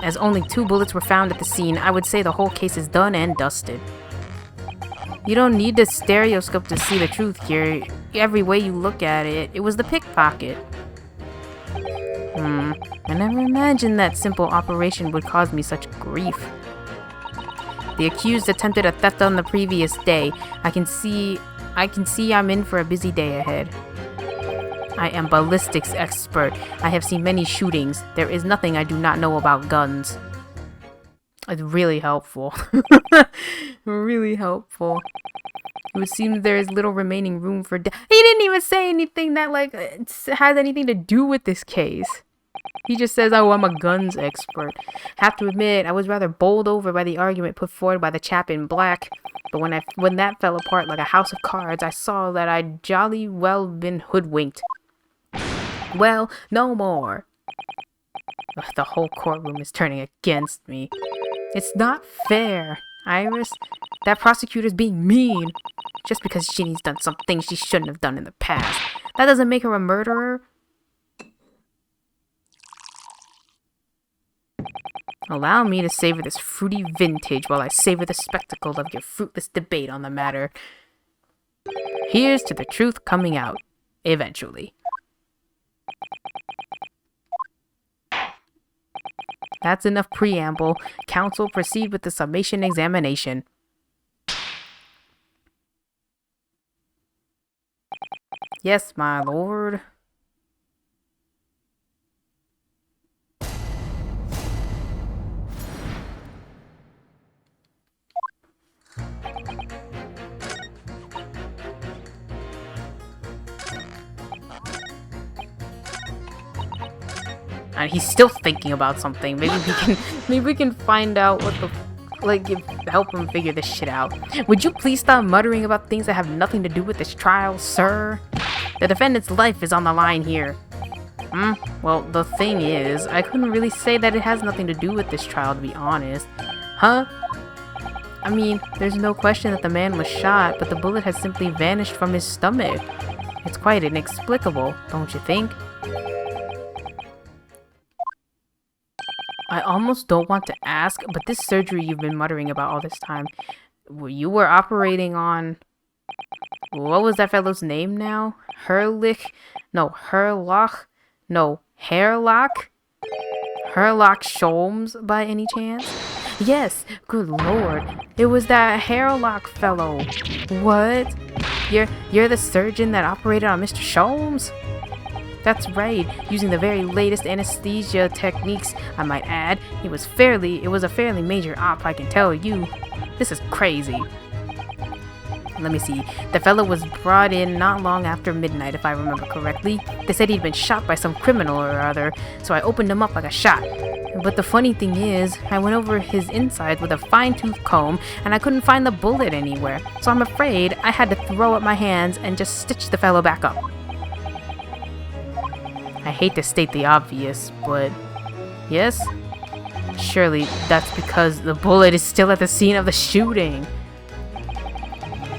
As only 2 bullets were found at the scene, I would say the whole case is done and dusted. You don't need the stereoscope to see the truth here. Every way you look at it, it was the pickpocket. I never imagined that simple operation would cause me such grief. The accused attempted a theft on the previous day. I can see I'm in for a busy day ahead. I am ballistics expert. I have seen many shootings. There is nothing I do not know about guns. It's really helpful. Really helpful. It would seem there is little remaining room for He didn't even say anything that, like, has anything to do with this case. He just says, oh, I'm a guns expert. Have to admit, I was rather bowled over by the argument put forward by the chap in black. But when that fell apart like a house of cards, I saw that I'd jolly well been hoodwinked. Well, no more. Ugh, the whole courtroom is turning against me. It's not fair, Iris. That prosecutor's being mean. Just because Ginny's done some things she shouldn't have done in the past. That doesn't make her a murderer. Allow me to savor this fruity vintage while I savor the spectacle of your fruitless debate on the matter. Here's to the truth coming out. Eventually. That's enough preamble. Counsel, proceed with the summation examination. Yes, my lord. And he's still thinking about something. Maybe we can find out what the help him figure this shit out. Would you please stop muttering about things that have nothing to do with this trial, sir? The defendant's life is on the line here. Well, the thing is, I couldn't really say that it has nothing to do with this trial, to be honest. Huh? I mean, there's no question that the man was shot, but the bullet has simply vanished from his stomach. It's quite inexplicable, don't you think? I almost don't want to ask, but this surgery you've been muttering about all this time, you were operating on... What was that fellow's name now? Herlich? No, Herlock? No, Hairlock? Herlock Sholmes, by any chance? Yes, good lord. It was that Hairlock fellow. What? You're the surgeon that operated on Mr. Sholmes? That's right, using the very latest anesthesia techniques, I might add. It was a fairly major op, I can tell you. This is crazy. Let me see. The fellow was brought in not long after midnight, if I remember correctly. They said he'd been shot by some criminal or other, so I opened him up like a shot. But the funny thing is, I went over his insides with a fine-tooth comb, and I couldn't find the bullet anywhere. So I'm afraid I had to throw up my hands and just stitch the fellow back up. I hate to state the obvious, but... Yes? Surely that's because the bullet is still at the scene of the shooting.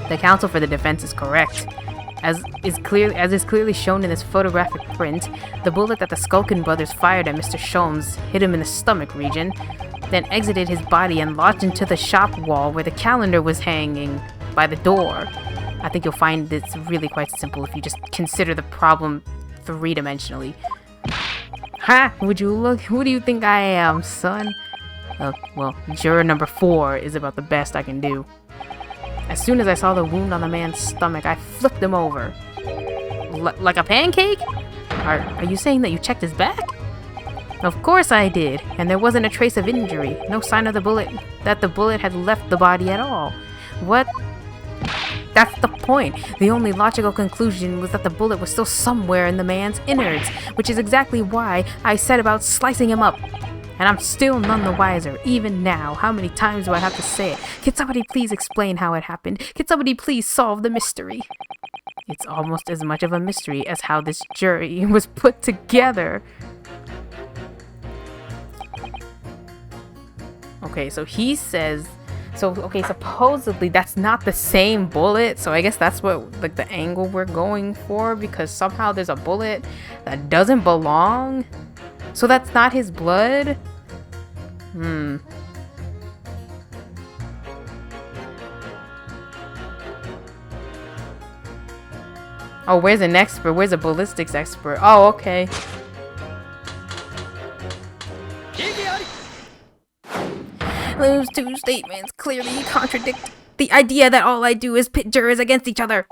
The counsel for the defense is correct. As is clearly shown in this photographic print, the bullet that the Skulkin brothers fired at Mr. Sholmes hit him in the stomach region, then exited his body and lodged into the shop wall where the calendar was hanging by the door. I think you'll find it's really quite simple if you just consider the problem three-dimensionally. Ha! Would you look? Who do you think I am, son? Well, juror number 4 is about the best I can do. As soon as I saw the wound on the man's stomach, I flipped him over. Like a pancake? Are you saying that you checked his back? Of course I did, and there wasn't a trace of injury. No sign of the bullet had left the body at all. What? That's the point. The only logical conclusion was that the bullet was still somewhere in the man's innards, which is exactly why I set about slicing him up. And I'm still none the wiser, even now. How many times do I have to say it? Can somebody please explain how it happened? Can somebody please solve the mystery? It's almost as much of a mystery as how this jury was put together. Okay, so he says... okay, supposedly that's not the same bullet, so I guess that's what, like, the angle we're going for, because somehow there's a bullet that doesn't belong? So that's not his blood? Oh, where's an expert? Where's a ballistics expert? Oh, okay. Those two statements clearly contradict the idea that all I do is pit jurors against each other.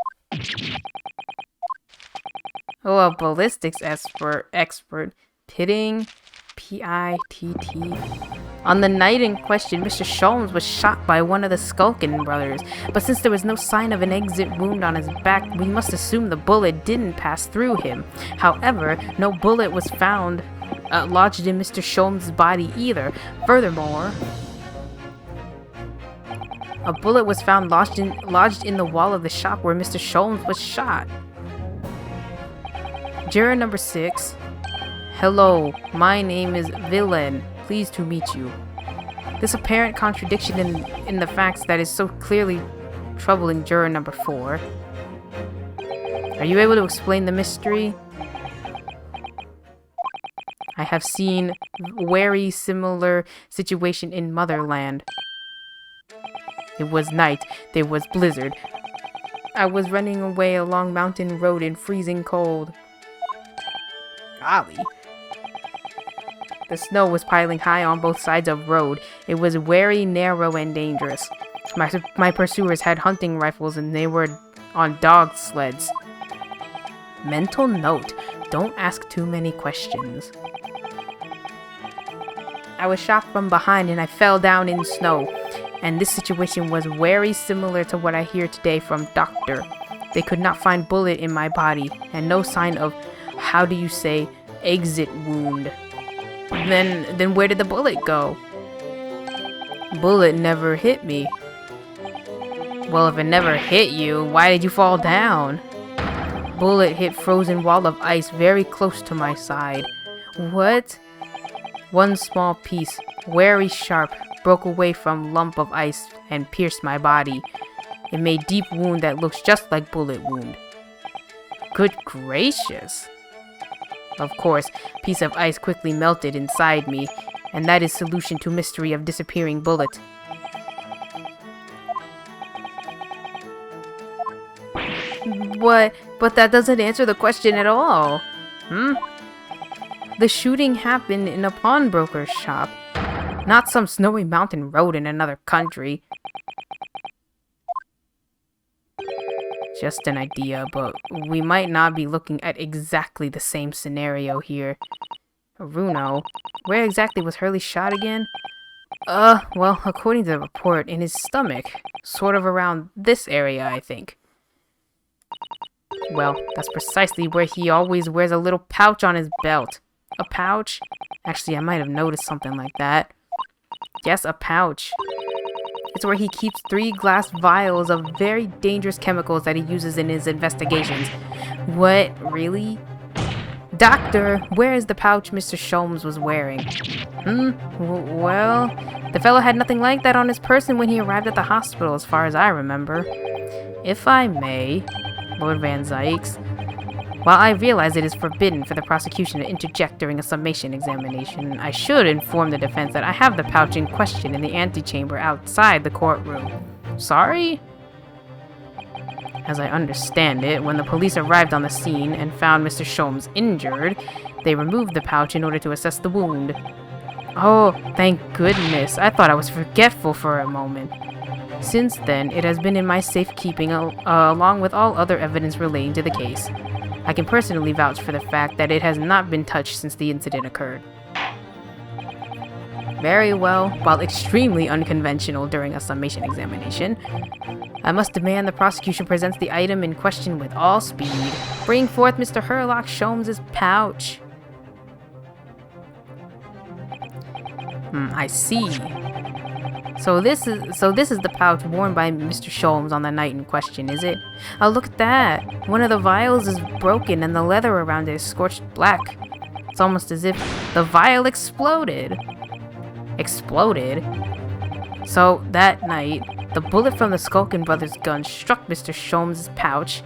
Oh, a ballistics expert. Pitting, P-I-T-T. On the night in question, Mr. Sholmes was shot by one of the Skulkin brothers, but since there was no sign of an exit wound on his back, we must assume the bullet didn't pass through him. However, no bullet was found lodged in Mr. Sholmes' body either. Furthermore, a bullet was found lodged in the wall of the shop where Mr. Sholmes was shot. Juror number 6. Hello, my name is Villain. Pleased to meet you. This apparent contradiction in the facts that is so clearly troubling juror number 4. Are you able to explain the mystery? I have seen very similar situation in Motherland. It was night. There was blizzard. I was running away along mountain road in freezing cold. Golly. The snow was piling high on both sides of road. It was very narrow and dangerous. My pursuers had hunting rifles and they were on dog sleds. Mental note, don't ask too many questions. I was shot from behind and I fell down in snow. And this situation was very similar to what I hear today from Doctor. They could not find bullet in my body and no sign of, how do you say, exit wound. Then where did the bullet go? Bullet never hit me. Well, if it never hit you, why did you fall down? Bullet hit frozen wall of ice very close to my side. What? One small piece, very sharp, broke away from lump of ice and pierced my body. It made deep wound that looks just like bullet wound. Good gracious. Of course, piece of ice quickly melted inside me, and that is solution to mystery of disappearing bullet. What? But that doesn't answer the question at all. The shooting happened in a pawnbroker's shop, not some snowy mountain road in another country. Just an idea, but we might not be looking at exactly the same scenario here. Runo, where exactly was Hurley shot again? Well, according to the report, in his stomach. Sort of around this area, I think. Well, that's precisely where he always wears a little pouch on his belt. A pouch? Actually, I might have noticed something like that. Yes, a pouch. It's where he keeps 3 glass vials of very dangerous chemicals that he uses in his investigations. What? Really? Doctor, where is the pouch Mr. Sholmes was wearing? Well, the fellow had nothing like that on his person when he arrived at the hospital, as far as I remember. If I may, Lord Van Zykes, while I realize it is forbidden for the prosecution to interject during a summation examination, I should inform the defense that I have the pouch in question in the antechamber outside the courtroom. Sorry? As I understand it, when the police arrived on the scene and found Mr. Sholmes injured, they removed the pouch in order to assess the wound. Oh, thank goodness. I thought I was forgetful for a moment. Since then, it has been in my safekeeping along with all other evidence relating to the case. I can personally vouch for the fact that it has not been touched since the incident occurred. Very well, while extremely unconventional during a summation examination, I must demand the prosecution presents the item in question with all speed. Bring forth Mr. Herlock Sholmes' pouch. I see. So this is the pouch worn by Mr. Sholmes on the night in question, is it? Oh, look at that. One of the vials is broken and the leather around it is scorched black. It's almost as if the vial exploded. Exploded? So that night, the bullet from the Skulkin brothers' gun struck Mr. Sholmes' pouch,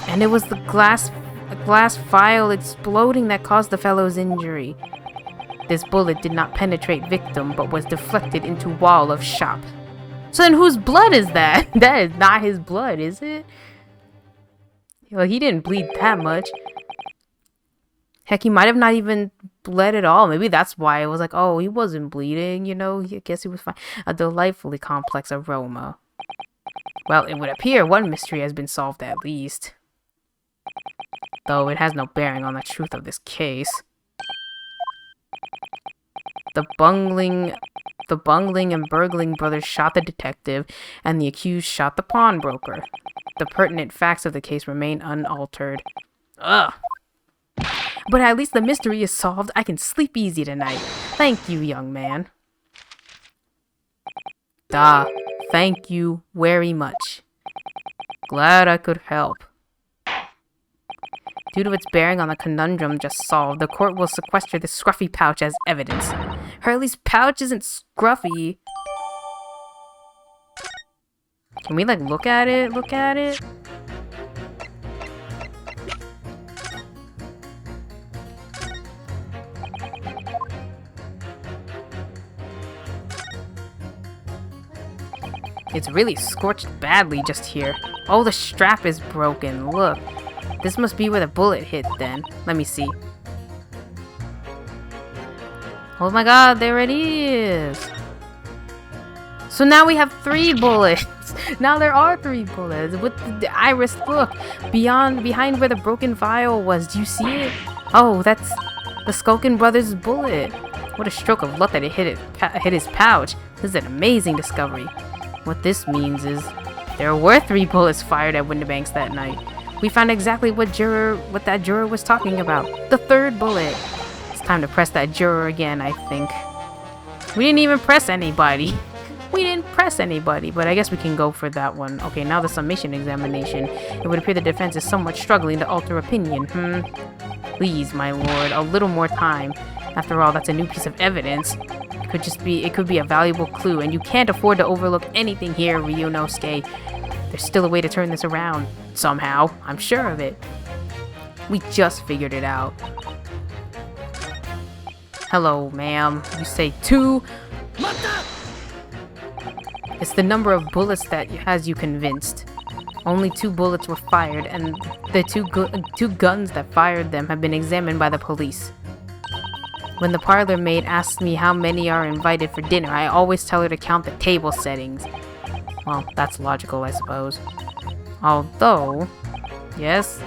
and it was the glass vial exploding that caused the fellow's injury. This bullet did not penetrate victim, but was deflected into wall of shop. So then whose blood is that? That is not his blood, is it? Well, he didn't bleed that much. Heck, he might have not even bled at all. Maybe that's why it was like, oh, he wasn't bleeding, you know? I guess he was fine. A delightfully complex aroma. Well, it would appear one mystery has been solved at least. Though it has no bearing on the truth of this case. The bungling and burgling brothers shot the detective, and the accused shot the pawnbroker. The pertinent facts of the case remain unaltered. Ugh. But at least the mystery is solved. I can sleep easy tonight. Thank you, young man. Thank you very much. Glad I could help. Due to its bearing on the conundrum just solved, the court will sequester the scruffy pouch as evidence. Hurley's pouch isn't scruffy. Can we, like, look at it? Look at it? It's really scorched badly just here. Oh, the strap is broken. Look. This must be where the bullet hit then. Let me see. Oh my god, there it is. So now we have 3 bullets. Now there are 3 bullets. With the iris, look. Behind where the broken vial was. Do you see it? Oh, that's the Skulkin brothers' bullet. What a stroke of luck that it hit his pouch. This is an amazing discovery. What this means is there were 3 bullets fired at Windibanks that night. We found exactly what that juror was talking about. The 3rd bullet. It's time to press that juror again, I think. We didn't even press anybody. We didn't press anybody, but I guess we can go for that one. Okay, now the summation examination. It would appear the defense is somewhat struggling to alter opinion. Please, my lord, a little more time. After all, that's a new piece of evidence. it could be a valuable clue, and you can't afford to overlook anything here, Ryunosuke. There's still a way to turn this around, somehow. I'm sure of it. We just figured it out. Hello, ma'am. You say 2? It's the number of bullets that has you convinced. Only 2 bullets were fired, and the two guns that fired them have been examined by the police. When the parlor maid asks me how many are invited for dinner, I always tell her to count the table settings. Well, that's logical, I suppose. Although, yes,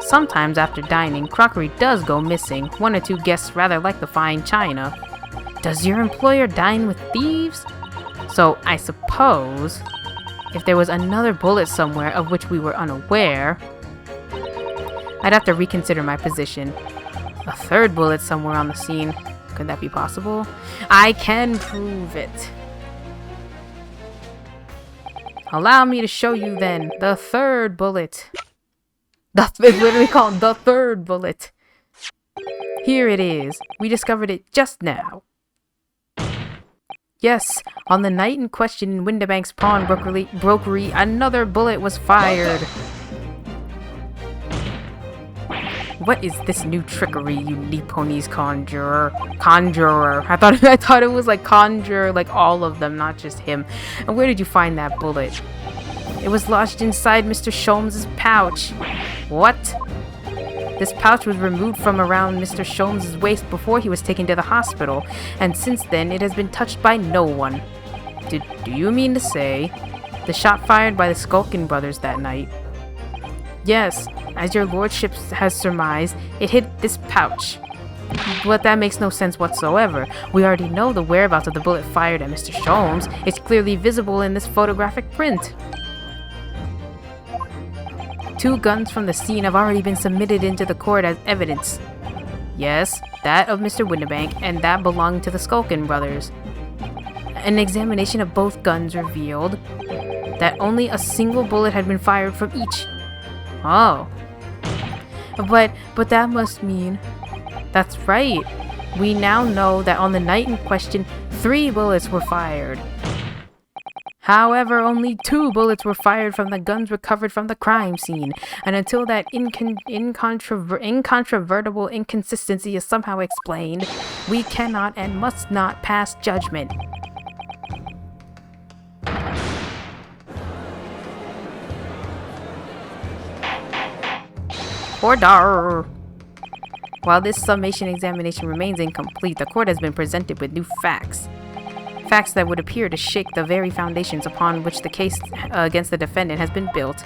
sometimes after dining, crockery does go missing. 1 or 2 guests rather like the fine china. Does your employer dine with thieves? So, I suppose, if there was another bullet somewhere of which we were unaware, I'd have to reconsider my position. A 3rd bullet somewhere on the scene. Could that be possible? I can prove it. Allow me to show you then the 3rd bullet. It's literally called the 3rd bullet. Here it is. We discovered it just now. Yes, on the night in question in Windibank's pawn brokery, another bullet was fired. What is this new trickery, you Nipponese conjurer? I thought it was like conjure, like all of them, not just him. And where did you find that bullet? It was lodged inside Mr. Sholmes' pouch. What? This pouch was removed from around Mr. Sholmes' waist before he was taken to the hospital, and since then it has been touched by no one. Do you mean to say the shot fired by the Skulkin brothers that night? Yes, as your lordship has surmised, it hit this pouch. But that makes no sense whatsoever. We already know the whereabouts of the bullet fired at Mr. Sholmes. It's clearly visible in this photographic print. 2 guns from the scene have already been submitted into the court as evidence. Yes, that of Mr. Windibank and that belonged to the Skulkin brothers. An examination of both guns revealed that only a single bullet had been fired from each. Oh. But that must mean... That's right. We now know that on the night in question, 3 bullets were fired. However, only 2 bullets were fired from the guns recovered from the crime scene, and until that incontrovertible inconsistency is somehow explained, we cannot and must not pass judgment. Order! While this summation examination remains incomplete, the court has been presented with new facts. Facts that would appear to shake the very foundations upon which the case against the defendant has been built.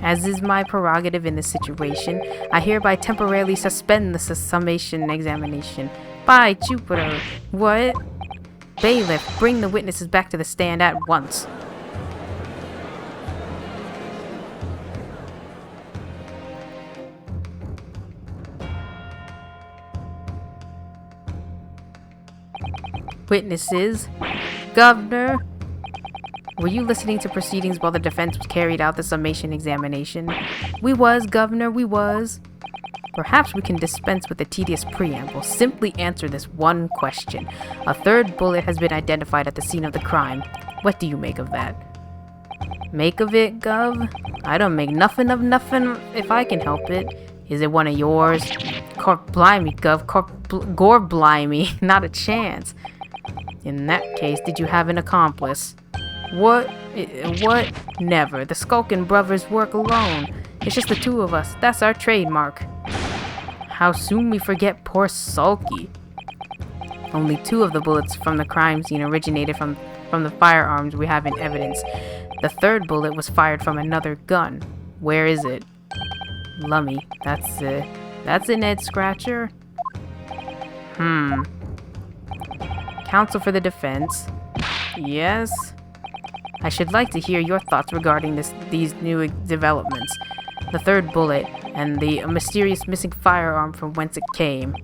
As is my prerogative in this situation, I hereby temporarily suspend the summation examination. By Jupiter! What? Bailiff, bring the witnesses back to the stand at once. Witnesses. Governor, were you listening to proceedings while the defense carried out the summation examination? We was, Governor, we was. Perhaps we can dispense with the tedious preamble. Simply answer this one question. A 3rd bullet has been identified at the scene of the crime. What do you make of that? Make of it, Gov? I don't make nothing of nothing if I can help it. Is it one of yours? Corp blimey, Gov. Gore blimey. Not a chance. In that case, did you have an accomplice? What? Never. The Skulkin brothers work alone. It's just the 2 of us. That's our trademark. How soon we forget poor Sulky. Only 2 of the bullets from the crime scene originated from the firearms we have in evidence. The 3rd bullet was fired from another gun. Where is it? Lummy. That's an Ed Scratcher? Counsel for the defense. Yes? I should like to hear your thoughts regarding these new developments. The 3rd bullet, and the mysterious missing firearm from whence it came.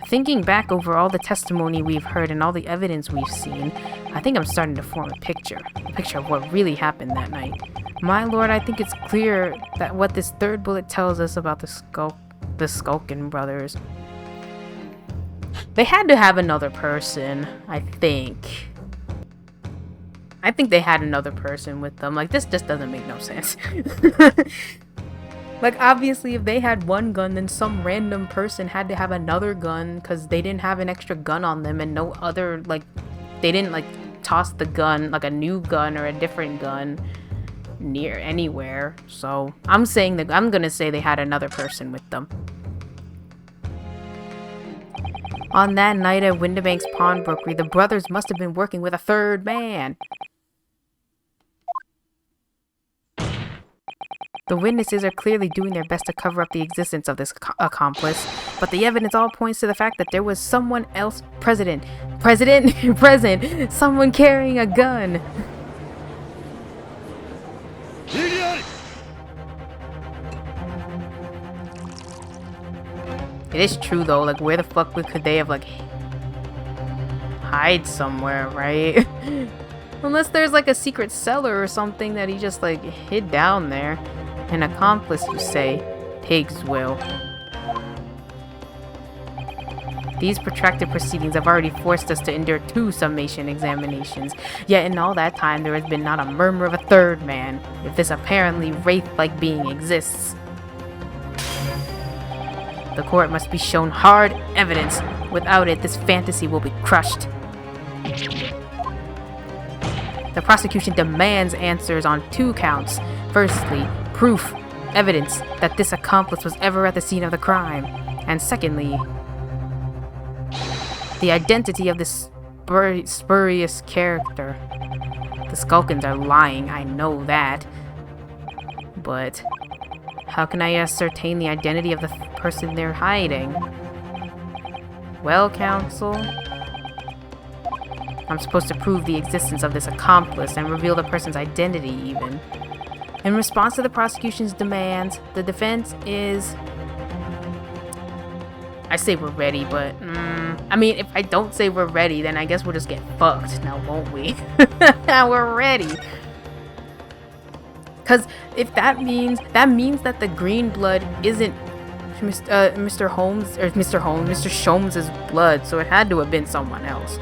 Thinking back over all the testimony we've heard and all the evidence we've seen, I think I'm starting to form a picture of what really happened that night. My lord, I think it's clear that what this 3rd bullet tells us about the Skulkin brothers. They had to have another person, I think. I think they had another person with them. Like, this just doesn't make no sense. Like, obviously, if they had one gun, then some random person had to have another gun because they didn't have an extra gun on them and no other, like, they didn't, like, toss the gun, like a new gun or a different gun near anywhere. So, I'm gonna say they had another person with them. On that night at Windibank's pawnbrokery, the brothers must have been working with a third man. The witnesses are clearly doing their best to cover up the existence of this accomplice, but the evidence all points to the fact that there was someone else present, someone carrying a gun. It is true though, like where the fuck could they have like hide somewhere, right? Unless there's like a secret cellar or something that he just like hid down there. An accomplice, you say? Pigs will. These protracted proceedings have already forced us to endure 2 summation examinations, yet in all that time there has been not a murmur of a third man, if this apparently wraith-like being exists. The court must be shown hard evidence. Without it, this fantasy will be crushed. The prosecution demands answers on 2 counts. Firstly, proof, evidence that this accomplice was ever at the scene of the crime. And secondly, the identity of this spurious character. The Skulkins are lying, I know that. But how can I ascertain the identity of the person they're hiding? Well, counsel, I'm supposed to prove the existence of this accomplice and reveal the person's identity even. In response to the prosecution's demands, the defense is... I say we're ready, but... I mean, if I don't say we're ready, then I guess we'll just get fucked now, won't we? We're ready. Because if that means that the green blood isn't Mr. Sholmes' blood, so it had to have been someone else.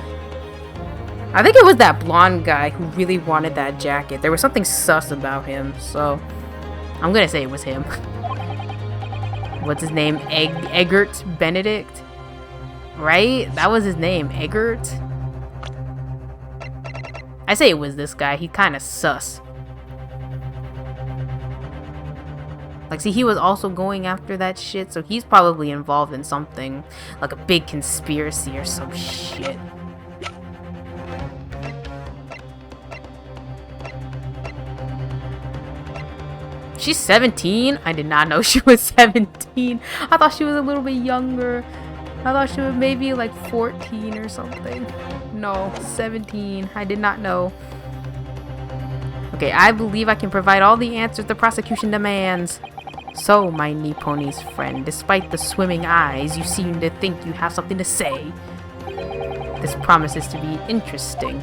I think it was that blonde guy who really wanted that jacket. There was something sus about him, so I'm gonna say it was him. What's his name? Eggert Benedict? Right? That was his name, Eggert? I say it was this guy. He kind of sus. Like, see, he was also going after that shit, so he's probably involved in something, like a big conspiracy or some shit. She's 17? I did not know she was 17. I thought she was a little bit younger. I thought she was maybe like 14 or something. No, 17. I did not know. Okay, I believe I can provide all the answers the prosecution demands. So, my Nipponese friend, despite the swimming eyes, you seem to think you have something to say. This promises to be interesting.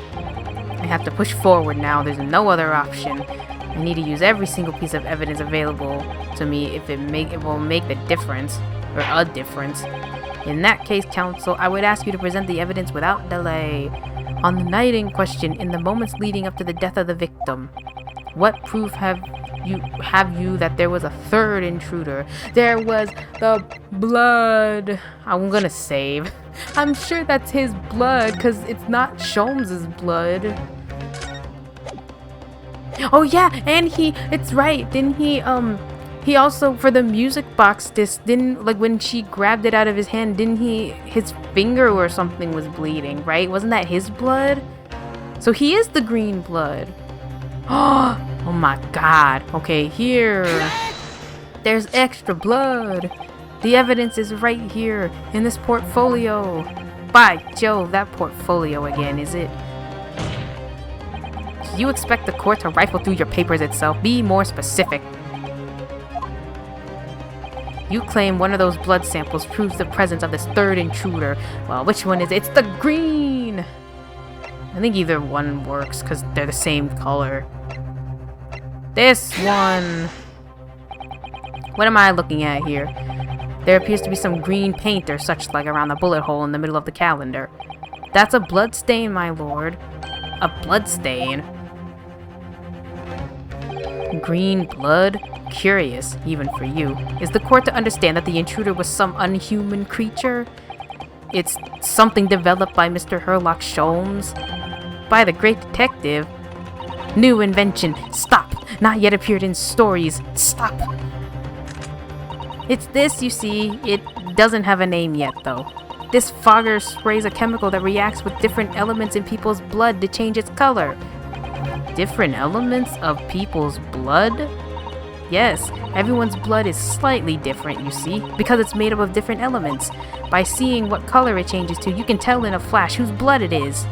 I have to push forward now. There's no other option. I need to use every single piece of evidence available to me if it will make the difference, or a difference. In that case, counsel, I would ask you to present the evidence without delay. On the night in question, in the moments leading up to the death of the victim, what proof have you that there was a third intruder? There was the blood. I'm gonna save. I'm sure that's his blood, because it's not Sholmes' blood. Oh yeah, and it's right, didn't he also, for the music box disc, didn't, like, when she grabbed it out of his hand, didn't his finger or something was bleeding, right? Wasn't that his blood? So he is the green blood. Oh my god. Okay, here. There's extra blood. The evidence is right here in this portfolio. By Jove, that portfolio again, is it? Do you expect the court to rifle through your papers itself? Be more specific. You claim one of those blood samples proves the presence of this third intruder. Well, which one is it? It's the green! I think either one works because they're the same color. This one. What am I looking at here? There appears to be some green paint or such like around the bullet hole in the middle of the calendar. That's a blood stain, my lord. A blood stain? Green blood? Curious, even for you. Is the court to understand that the intruder was some unhuman creature? It's something developed by Mr. Herlock Sholmes? By the great detective? New invention. Stop! Not yet appeared in stories. Stop! It's this, you see. It doesn't have a name yet, though. This fogger sprays a chemical that reacts with different elements in people's blood to change its color. Different elements of people's blood? Yes, everyone's blood is slightly different, you see, because it's made up of different elements. By seeing what color it changes to, you can tell in a flash whose blood it is.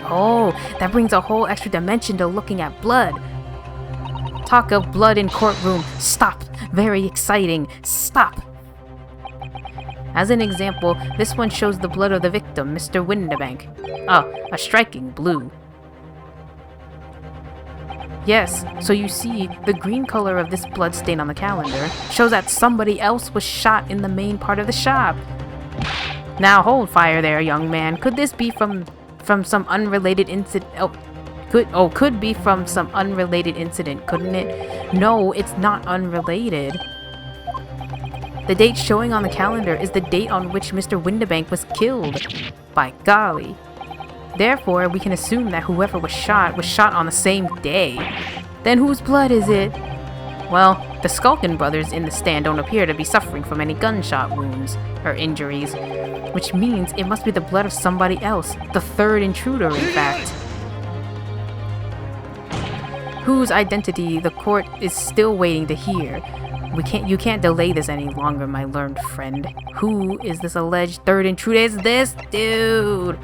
Oh, that brings a whole extra dimension to looking at blood. Talk of blood in courtroom. Stop. Very exciting. Stop. As an example, this one shows the blood of the victim, Mr. Windibank. A striking blue. Yes, so you see, the green color of this blood stain on the calendar shows that somebody else was shot in the main part of the shop. Now hold fire there, young man. Could this be from some unrelated incident? Could be from some unrelated incident, couldn't it? No, it's not unrelated. The date showing on the calendar is the date on which Mr. Windibank was killed. By golly. Therefore, we can assume that whoever was shot on the same day. Then whose blood is it? Well, the Skulkin brothers in the stand don't appear to be suffering from any gunshot wounds or injuries, which means it must be the blood of somebody else, the third intruder, in fact. Whose identity the court is still waiting to hear. You can't delay this any longer, my learned friend. Who is this alleged third intruder? Is this dude?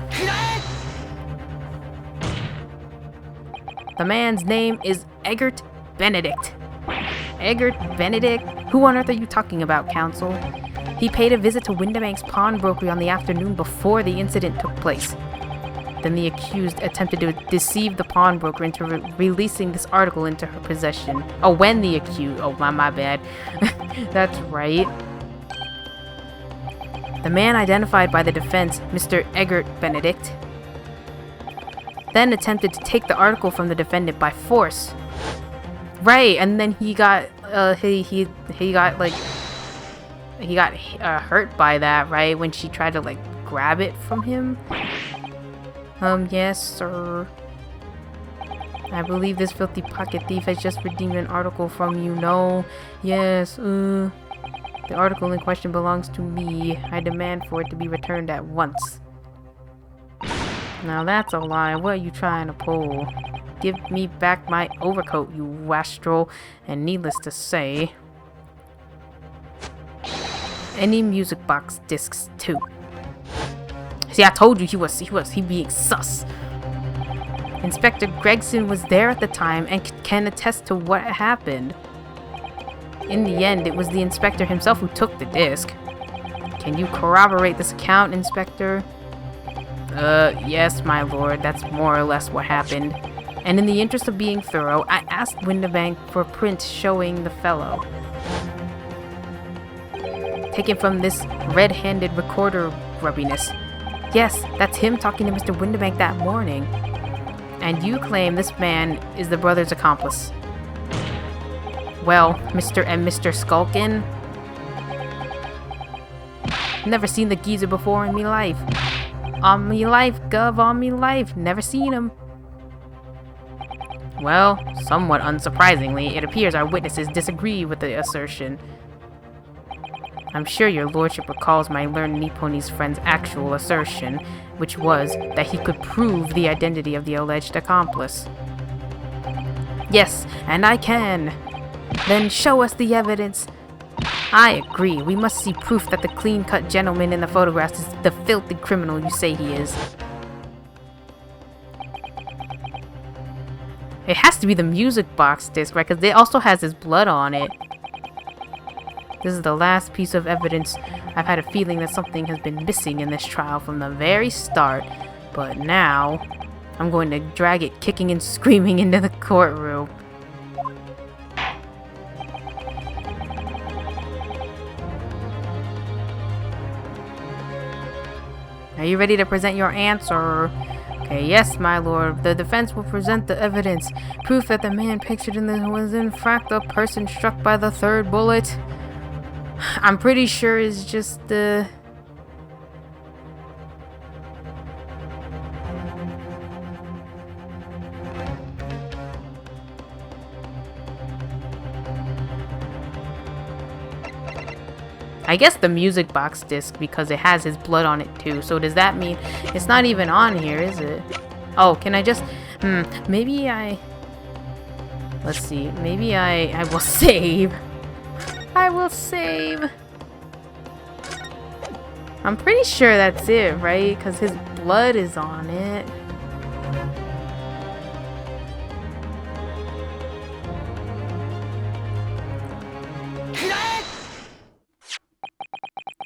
The man's name is Eggert Benedict. Eggert Benedict? Who on earth are you talking about, counsel? He paid a visit to Windibank's pawnbrokery on the afternoon before the incident took place. Then the accused attempted to deceive the pawnbroker into releasing this article into her possession. Oh, when the accused... Oh, my bad. That's right. The man identified by the defense, Mr. Eggert Benedict, then attempted to take the article from the defendant by force. Right, and then he got hurt by that, right? When she tried to grab it from him. Yes, sir. I believe this filthy pocket thief has just redeemed an article from you. No. Yes, the article in question belongs to me. I demand for it to be returned at once. Now that's a lie. What are you trying to pull? Give me back my overcoat, you wastrel. And needless to say, any music box discs too. See, I told you he being sus. Inspector Gregson was there at the time and can attest to what happened. In the end, it was the inspector himself who took the disc. Can you corroborate this account, Inspector? Yes, my lord, that's more or less what happened. And in the interest of being thorough, I asked Windibank for prints showing the fellow. Taken from this red-handed recorder grubbiness. Yes, that's him talking to Mr. Windibank that morning. And you claim this man is the brother's accomplice. Well, Mr. and Mr. Skulkin? Never seen the geezer before in me life. On me life, Gov, on me life. Never seen him. Well, somewhat unsurprisingly, it appears our witnesses disagree with the assertion. I'm sure your lordship recalls my learned Nipponese friend's actual assertion, which was that he could prove the identity of the alleged accomplice. Yes, and I can. Then show us the evidence. I agree. We must see proof that the clean-cut gentleman in the photographs is the filthy criminal you say he is. It has to be the music box disc, right? Because it also has his blood on it. This is the last piece of evidence. I've had a feeling that something has been missing in this trial from the very start. But now, I'm going to drag it kicking and screaming into the courtroom. Are you ready to present your answer? Okay, yes, my lord. The defense will present the evidence. Proof that the man pictured in this was in fact the person struck by the third bullet. I'm pretty sure it's just the... I guess the music box disc, because it has his blood on it too. So does that mean it's not even on here, is it? Oh, can I just... maybe I... Let's see. Maybe I will save. I will save. I'm pretty sure that's it, right? Because his blood is on it.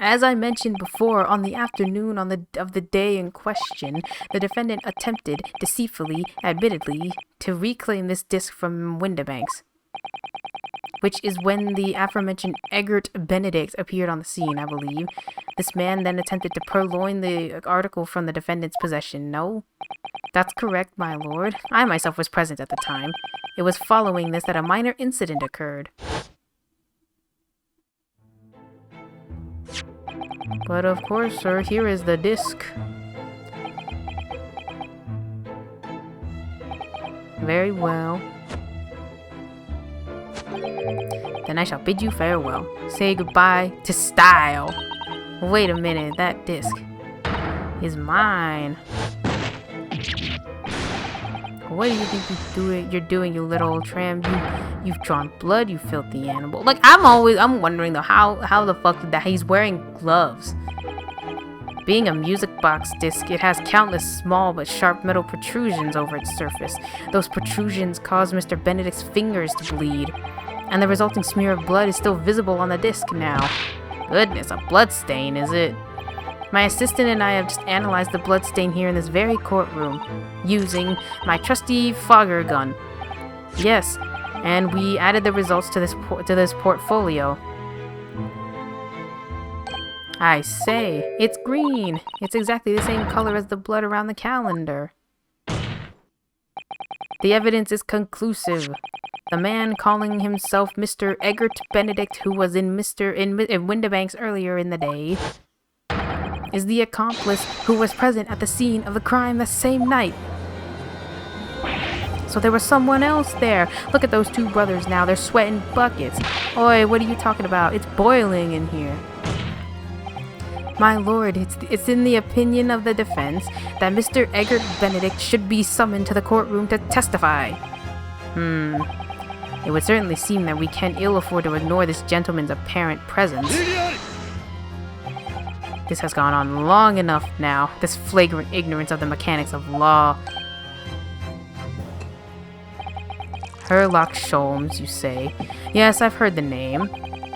As I mentioned before, on the afternoon of the day in question, the defendant attempted, deceitfully, admittedly, to reclaim this disc from Windibanks, which is when the aforementioned Egbert Benedict appeared on the scene, I believe. This man then attempted to purloin the article from the defendant's possession. No? That's correct, my lord. I myself was present at the time. It was following this that a minor incident occurred. But of course, sir, here is the disc. Very well. Then I shall bid you farewell. Say goodbye to style. Wait a minute, that disc is mine. What do you think you're doing, you little old tramp? You've drawn blood, you filthy animal. Like, I'm wondering though, how the fuck did that? He's wearing gloves. Being a music box disc, it has countless small but sharp metal protrusions over its surface. Those protrusions cause Mr. Benedict's fingers to bleed, and the resulting smear of blood is still visible on the disc now. Goodness, a blood stain, is it? My assistant and I have just analyzed the blood stain here in this very courtroom, using my trusty fogger gun. Yes, and we added the results to this portfolio. I say, it's green. It's exactly the same color as the blood around the calendar. The evidence is conclusive. The man calling himself Mr. Egbert Benedict, who was in Windibanks earlier in the day, is the accomplice who was present at the scene of the crime the same night. So there was someone else there. Look at those two brothers now. They're sweating buckets. Oi, what are you talking about? It's boiling in here. My lord, it's in the opinion of the defense that Mr. Egbert Benedict should be summoned to the courtroom to testify. It would certainly seem that we can ill afford to ignore this gentleman's apparent presence. This has gone on long enough now, this flagrant ignorance of the mechanics of law. Herlock Sholmes, you say? Yes, I've heard the name.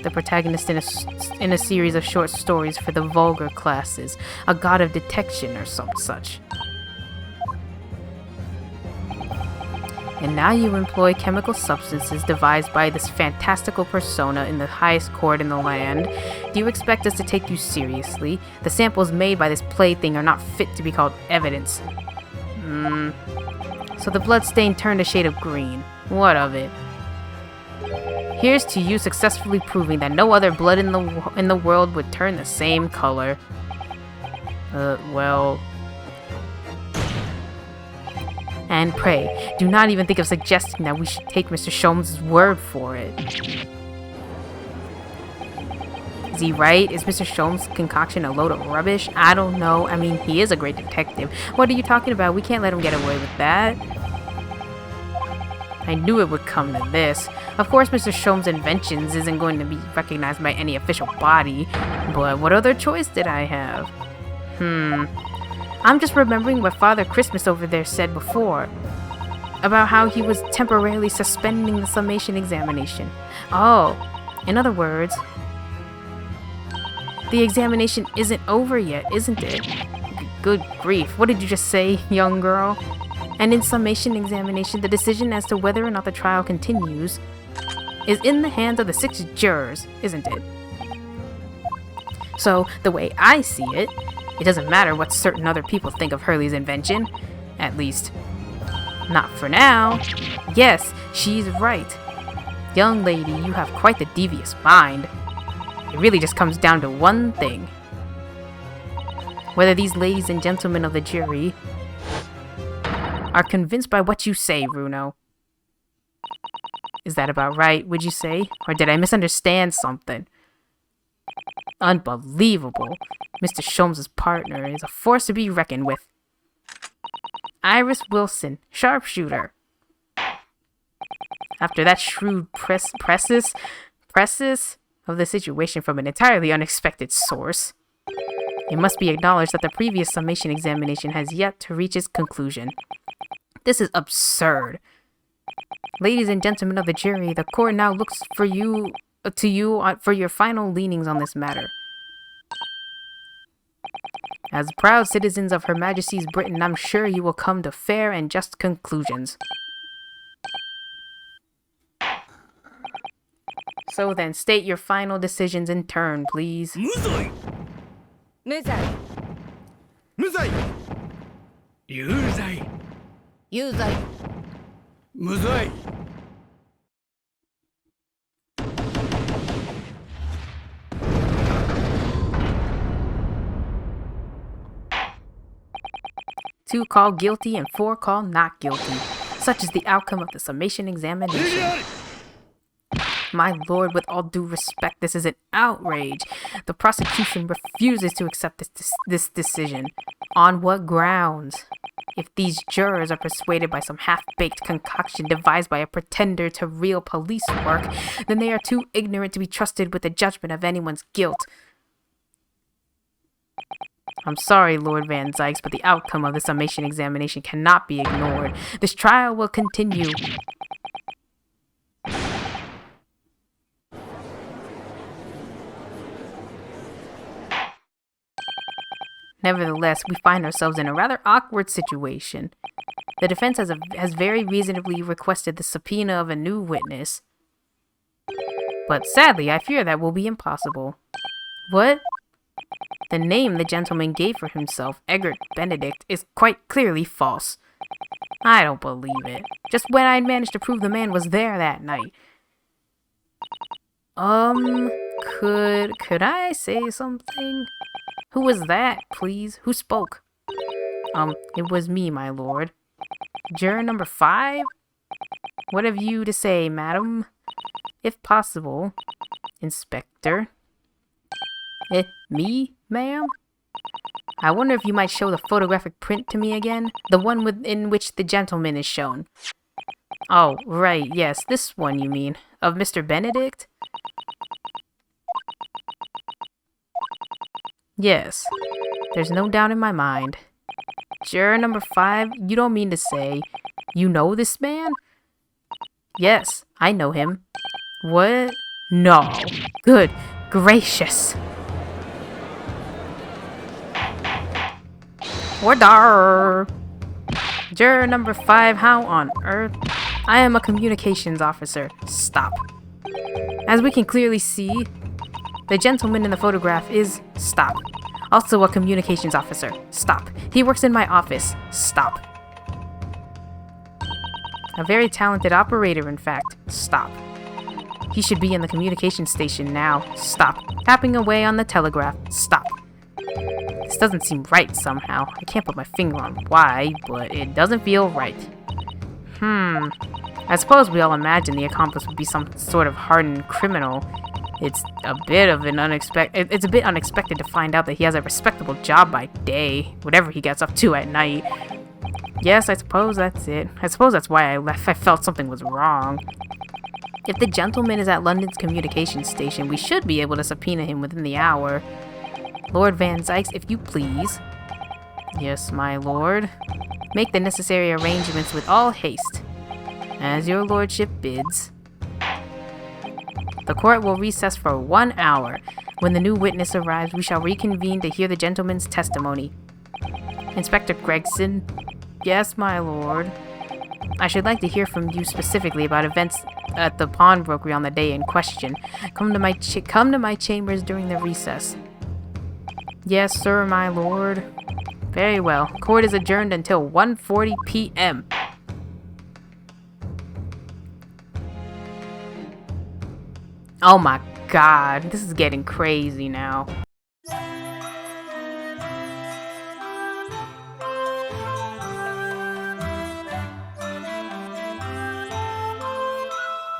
The protagonist in a series of short stories for the vulgar classes, a god of detection or some such. And now you employ chemical substances devised by this fantastical persona in the highest court in the land. Do you expect us to take you seriously? The samples made by this plaything are not fit to be called evidence. So the bloodstain turned a shade of green. What of it? Here's to you successfully proving that no other blood in the world would turn the same color. Well... And pray, do not even think of suggesting that we should take Mr. Sholmes' word for it. Is he right? Is Mr. Sholmes' concoction a load of rubbish? I don't know. I mean, he is a great detective. What are you talking about? We can't let him get away with that. I knew it would come to this. Of course, Mr. Sholmes' inventions isn't going to be recognized by any official body, but what other choice did I have? I'm just remembering what Father Christmas over there said before, about how he was temporarily suspending the summation examination. Oh, in other words, the examination isn't over yet, isn't it? Good grief, what did you just say, young girl? And in summation examination, the decision as to whether or not the trial continues is in the hands of the 6 jurors, isn't it? So, the way I see it, It doesn't matter what certain other people think of Hurley's invention. At least, not for now. Yes, she's right. Young lady, you have quite the devious mind. It really just comes down to one thing. Whether these ladies and gentlemen of the jury are convinced by what you say, Bruno. Is that about right, would you say? Or did I misunderstand something? Unbelievable. Mr. Sholmes' partner is a force to be reckoned with. Iris Wilson, sharpshooter. After that shrewd presses of the situation from an entirely unexpected source, it must be acknowledged that the previous summation examination has yet to reach its conclusion. This is absurd. Ladies and gentlemen of the jury, the court now looks for you for your final leanings on this matter. As proud citizens of Her Majesty's Britain, I'm sure you will come to fair and just conclusions. So then, state your final decisions in turn, please. 無罪無罪無罪有罪有罪無罪 2 call guilty and 4 call not guilty. Such is the outcome of the summation examination. My lord, with all due respect, this is an outrage. The prosecution refuses to accept this decision. On what grounds? If these jurors are persuaded by some half-baked concoction devised by a pretender to real police work, then they are too ignorant to be trusted with the judgment of anyone's guilt. I'm sorry, Lord Van Zykes, but the outcome of the summation examination cannot be ignored. This trial will continue. Nevertheless, we find ourselves in a rather awkward situation. The defense has very reasonably requested the subpoena of a new witness. But sadly, I fear that will be impossible. What? The name the gentleman gave for himself, Egbert Benedict, is quite clearly false. I don't believe it. Just when I'd managed to prove the man was there that night. Could I say something? Who was that, please? Who spoke? It was me, my lord. Juror number 5? What have you to say, madam? If possible. Inspector. Me, ma'am? I wonder if you might show the photographic print to me again? The one in which the gentleman is shown. Oh, right, yes, this one you mean. Of Mr. Benedict? Yes, there's no doubt in my mind. Juror number 5, you don't mean to say you know this man? Yes, I know him. What? No. Good gracious. Order! Juror number 5, how on earth? I am a communications officer. Stop. As we can clearly see, the gentleman in the photograph is... Stop. Also a communications officer. Stop. He works in my office. Stop. A very talented operator, in fact. Stop. He should be in the communication station now. Stop. Tapping away on the telegraph. Stop. This doesn't seem right somehow. I can't put my finger on why, but it doesn't feel right. I suppose we all imagine the accomplice would be some sort of hardened criminal. It's a bit unexpected to find out that he has a respectable job by day, whatever he gets up to at night. Yes, I suppose that's it. I suppose that's why I left. I felt something was wrong. If the gentleman is at London's communication station, we should be able to subpoena him within the hour. Lord Van Zykes, if you please. Yes, my lord. Make the necessary arrangements with all haste. As your lordship bids. The court will recess for 1 hour. When the new witness arrives, we shall reconvene to hear the gentleman's testimony. Inspector Gregson. Yes, my lord. I should like to hear from you specifically about events at the pawnbrokery on the day in question. Come to my chambers during the recess. Yes, sir, my lord. Very well. Court is adjourned until 1:40 p.m. Oh my god, this is getting crazy now.